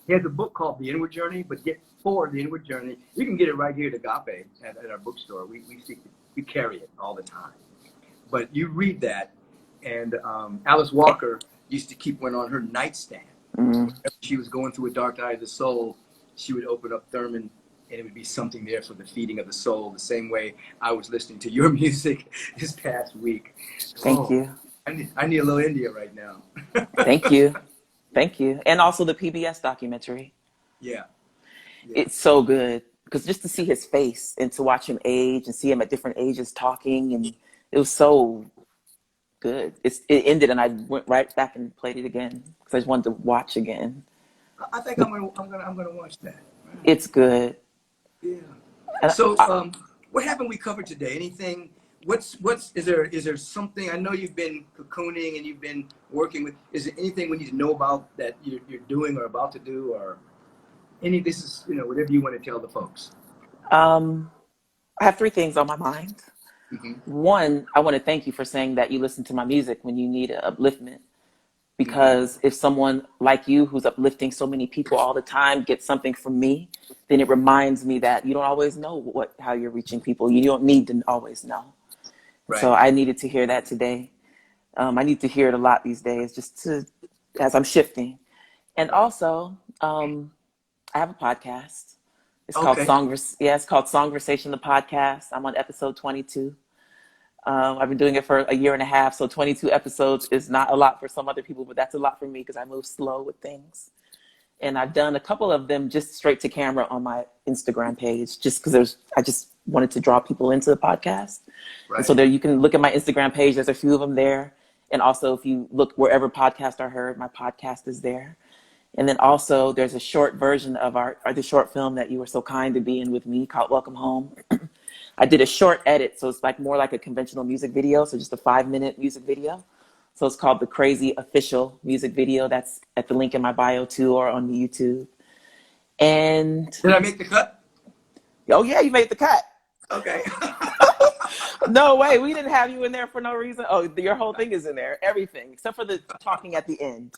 He has a book called The Inward Journey, but get 4, The Inward Journey. You can get it right here at Agape at our bookstore. We carry it all the time. But you read that, and Alice Walker used to keep one on her nightstand. Mm-hmm. Whenever she was going through a dark night of the soul, she would open up Thurman, and it would be something there for the feeding of the soul, the same way I was listening to your music this past week. Thank you. I need a little India right now. Thank you. Thank you. And also the PBS documentary. Yeah. It's so good. Because just to see his face and to watch him age and see him at different ages talking, and it was so good. It ended, and I went right back and played it again because I just wanted to watch again. I think I'm gonna watch that. It's good. Yeah. So, what haven't we covered today? Anything? Is there something? I know you've been cocooning and you've been working with. Is there anything we need to know about that you're doing or about to do, or any? This is whatever you want to tell the folks. I have three things on my mind. Mm-hmm. One, I want to thank you for saying that you listen to my music when you need upliftment. Because if someone like you, who's uplifting so many people all the time, gets something from me, then it reminds me that you don't always know how you're reaching people. You don't need to always know. Right. So I needed to hear that today. I need to hear it a lot these days, as I'm shifting. And also, I have a podcast. It's called it's called Songversation, the podcast. I'm on episode 22. I've been doing it for a year and a half, so 22 episodes is not a lot for some other people, but that's a lot for me because I move slow with things. And I've done a couple of them just straight to camera on my Instagram page, just because I just wanted to draw people into the podcast. Right. And so there you can look at my Instagram page. There's a few of them there. And also if you look wherever podcasts are heard, my podcast is there. And then also there's a short version of the short film that you were so kind to be in with me called Welcome Home. I did a short edit, so it's more like a conventional music video, so just a 5-minute music video. So it's called the Crazy Official Music Video. That's at the link in my bio too, or on YouTube. And did I make the cut? Oh yeah, you made the cut. Okay. No way, we didn't have you in there for no reason. Oh, your whole thing is in there, everything except for the talking at the end.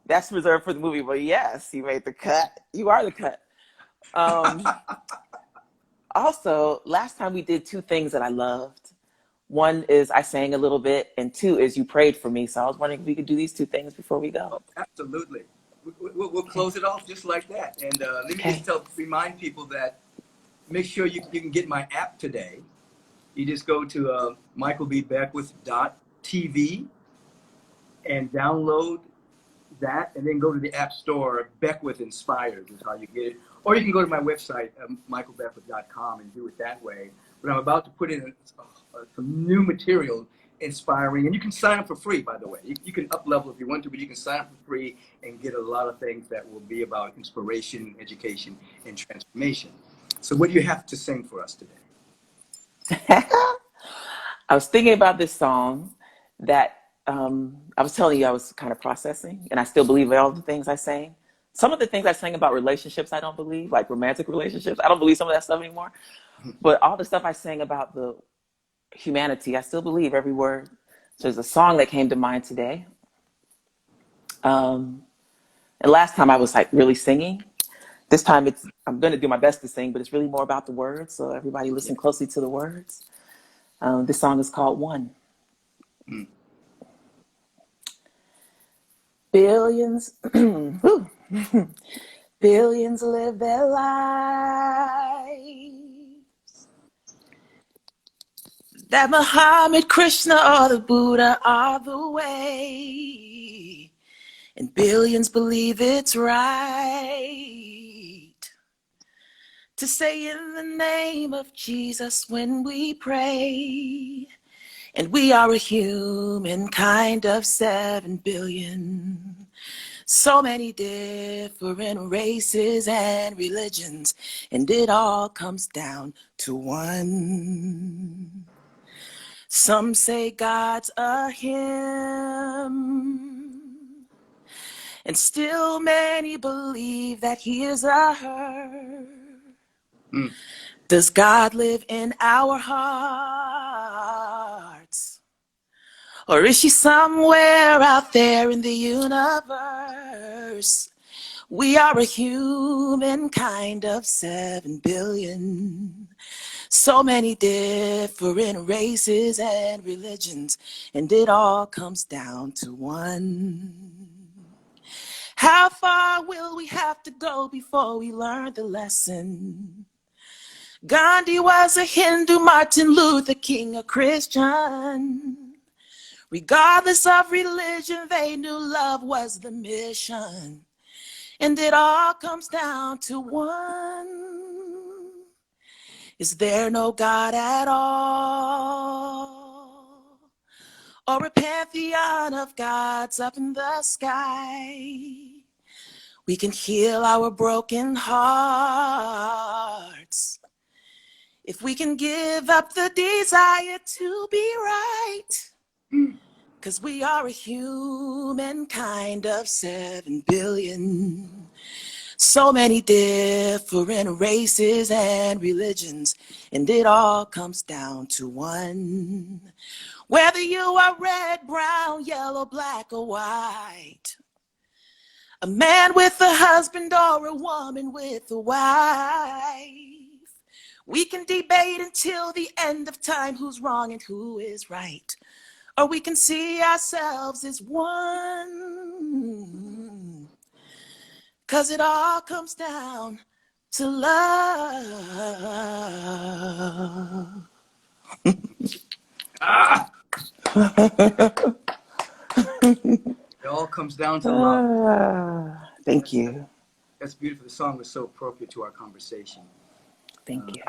That's reserved for the movie, but yes, you made the cut. You are the cut. Also, last time we did two things that I loved. One is I sang a little bit, and two is you prayed for me. So I was wondering if we could do these two things before we go. Oh, absolutely. We'll close it off just like that. And let me just remind people that make sure you can get my app today. You just go to michaelbbeckwith.tv and download that, and then go to the App Store. Beckwith Inspired is how you get it. Or you can go to my website, michaelbbeckwith.com, and do it that way. But I'm about to put in some new material inspiring, and you can sign up for free, by the way. You can up level if you want to, but you can sign up for free and get a lot of things that will be about inspiration, education, and transformation. So what do you have to sing for us today? I was thinking about this song that I was telling you I was kind of processing, and I still believe all the things I sang. Some of the things I sang about relationships, I don't believe, like romantic relationships. I don't believe some of that stuff anymore. But all the stuff I sang about the humanity, I still believe every word. So there's a song that came to mind today. And last time I was really singing. This time I'm going to do my best to sing, but it's really more about the words. So everybody listen closely to the words. This song is called One. Billions, billions live their lives that Muhammad, Krishna, or the Buddha are the way, and billions believe it's right to say in the name of Jesus when we pray. And we are a humankind of 7 billion. So many different races and religions, and it all comes down to one. Some say God's a him, and still many believe that he is a her. Does God live in our hearts? Or is she somewhere out there in the universe? We are a humankind of 7 billion. So many different races and religions, and it all comes down to one. How far will we have to go before we learn the lesson? Gandhi was a Hindu, Martin Luther King a Christian. Regardless of religion, they knew love was the mission. And it all comes down to one. Is there no God at all? Or a pantheon of gods up in the sky? We can heal our broken hearts if we can give up the desire to be right. 'Cause we are a humankind of 7 billion. So many different races and religions, and it all comes down to one. Whether you are red, brown, yellow, black, or white, a man with a husband or a woman with a wife, we can debate until the end of time who's wrong and who is right. Or we can see ourselves as one. 'Cause it all comes down to love. It all comes down to love. Thank you. That's beautiful. The song was so appropriate to our conversation. Thank you.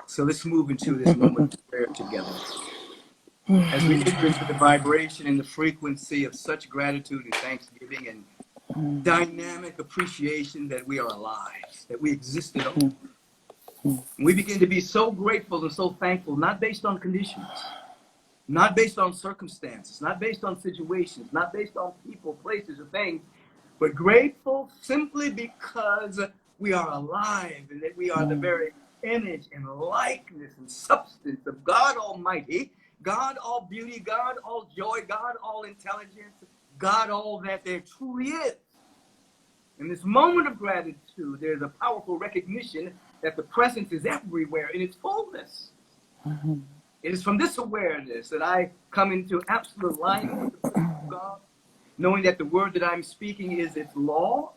So let's move into this moment of prayer together. As we enter into the vibration and the frequency of such gratitude and thanksgiving and dynamic appreciation that we are alive, that we exist at all. We begin to be so grateful and so thankful, not based on conditions, not based on circumstances, not based on situations, not based on people, places, or things, but grateful simply because we are alive and that we are the very image and likeness and substance of God Almighty, God all beauty, God all joy, God all intelligence, God all that there truly is. In this moment of gratitude, there's a powerful recognition that the presence is everywhere in its fullness. It is from this awareness that I come into absolute alignment with the presence of God, knowing that the word that I'm speaking is its law,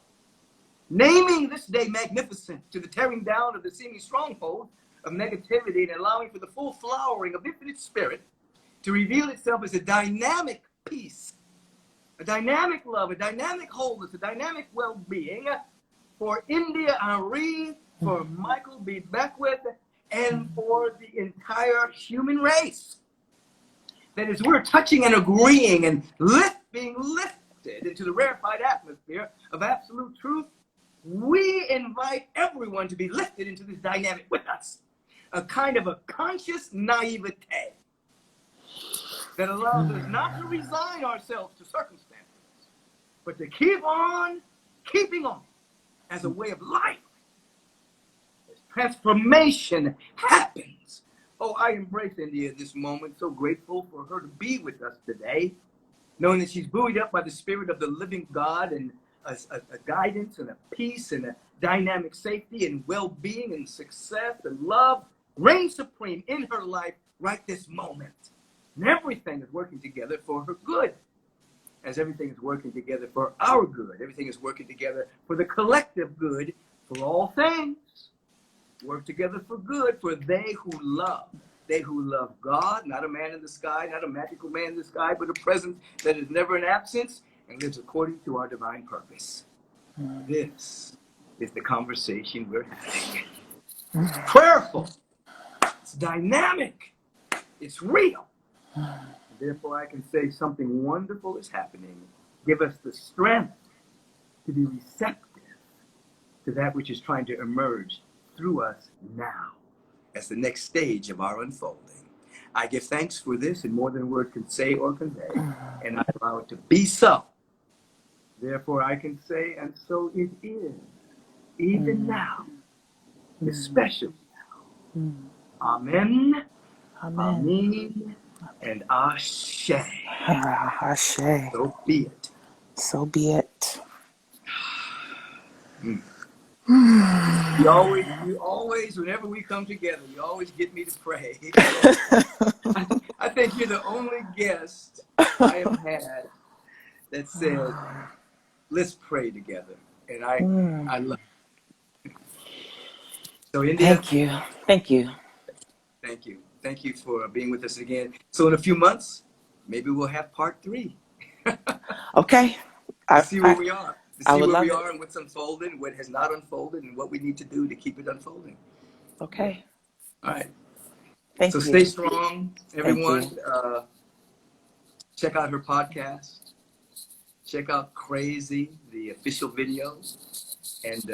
naming this day magnificent to the tearing down of the seeming stronghold of negativity and allowing for the full flowering of infinite spirit to reveal itself as a dynamic peace, a dynamic love, a dynamic wholeness, a dynamic well-being for India.arie, for Michael V Beckwith, and for the entire human race. That is, we're touching and agreeing and being lifted into the rarefied atmosphere of absolute truth. We invite everyone to be lifted into this dynamic with us. A kind of a conscious naivete that allows us not to resign ourselves to circumstances, but to keep on keeping on as a way of life. As transformation happens. Oh, I embrace India at this moment. So grateful for her to be with us today, knowing that she's buoyed up by the spirit of the living God and a guidance and a peace and a dynamic safety and well-being and success and love reign supreme in her life right this moment. And everything is working together for her good. As everything is working together for our good. Everything is working together for the collective good, for all things. Work together for good for they who love. They who love God, not a man in the sky, not a magical man in the sky, but a presence that is never in absence and lives according to our divine purpose. This is the conversation we're having. It's prayerful. It's dynamic. It's real. Therefore, I can say something wonderful is happening. Give us the strength to be receptive to that which is trying to emerge through us now as the next stage of our unfolding. I give thanks for this in more than a word can say or convey, and I allow it to be so. Therefore, I can say, and so it is, even now, especially now. Amen. Amen. And Ashe. Ashe. So be it. So be it. You always, whenever we come together, you always get me to pray. I think you're the only guest I have had that said, let's pray together. And I love it. So India. Thank you. Thank you. Thank you. Thank you for being with us again. So in a few months, maybe we'll have part 3. Okay. See where we are. I See would where we love are and what's unfolded, and what has not unfolded, and what we need to do to keep it unfolding. Okay. All right. Thank So you. stay strong, everyone. Thank you. Check out her podcast. check out Crazy, the official video, and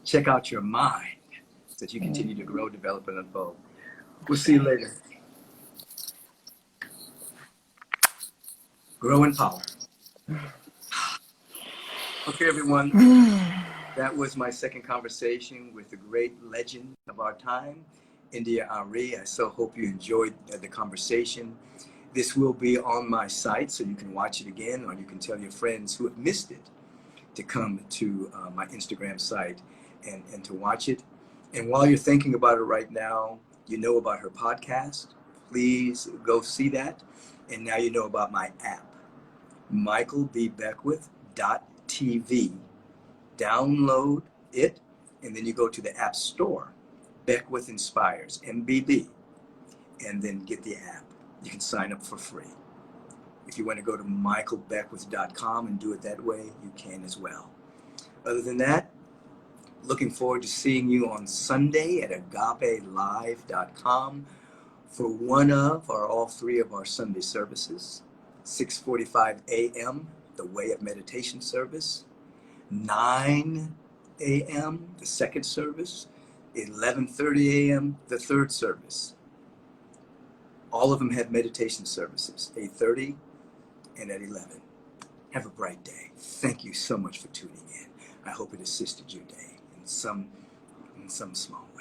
check out your mind so that you continue to grow, develop, and unfold. We'll see you later. Grow in power. Okay, everyone. That was my second conversation with the great legend of our time, India.arie. I so hope you enjoyed the conversation. This will be on my site, so you can watch it again, or you can tell your friends who have missed it to come to my Instagram site and to watch it. And while you're thinking about it right now, you know about her podcast. Please go see that. And now you know about my app, michaelbbeckwith.tv. Download it, and then you go to the App Store, Beckwith Inspires, MBB, and then get the app. You can sign up for free. If you want to go to michaelbbeckwith.com and do it that way, you can as well. Other than that, looking forward to seeing you on Sunday at agapelive.com for one of or all three of our Sunday services. 6:45 a.m., the Way of Meditation service. 9 a.m., the second service. 11:30 a.m., the third service. All of them have meditation services, 8:30 and at 11. Have a bright day. Thank you so much for tuning in. I hope it assisted your day in some small way.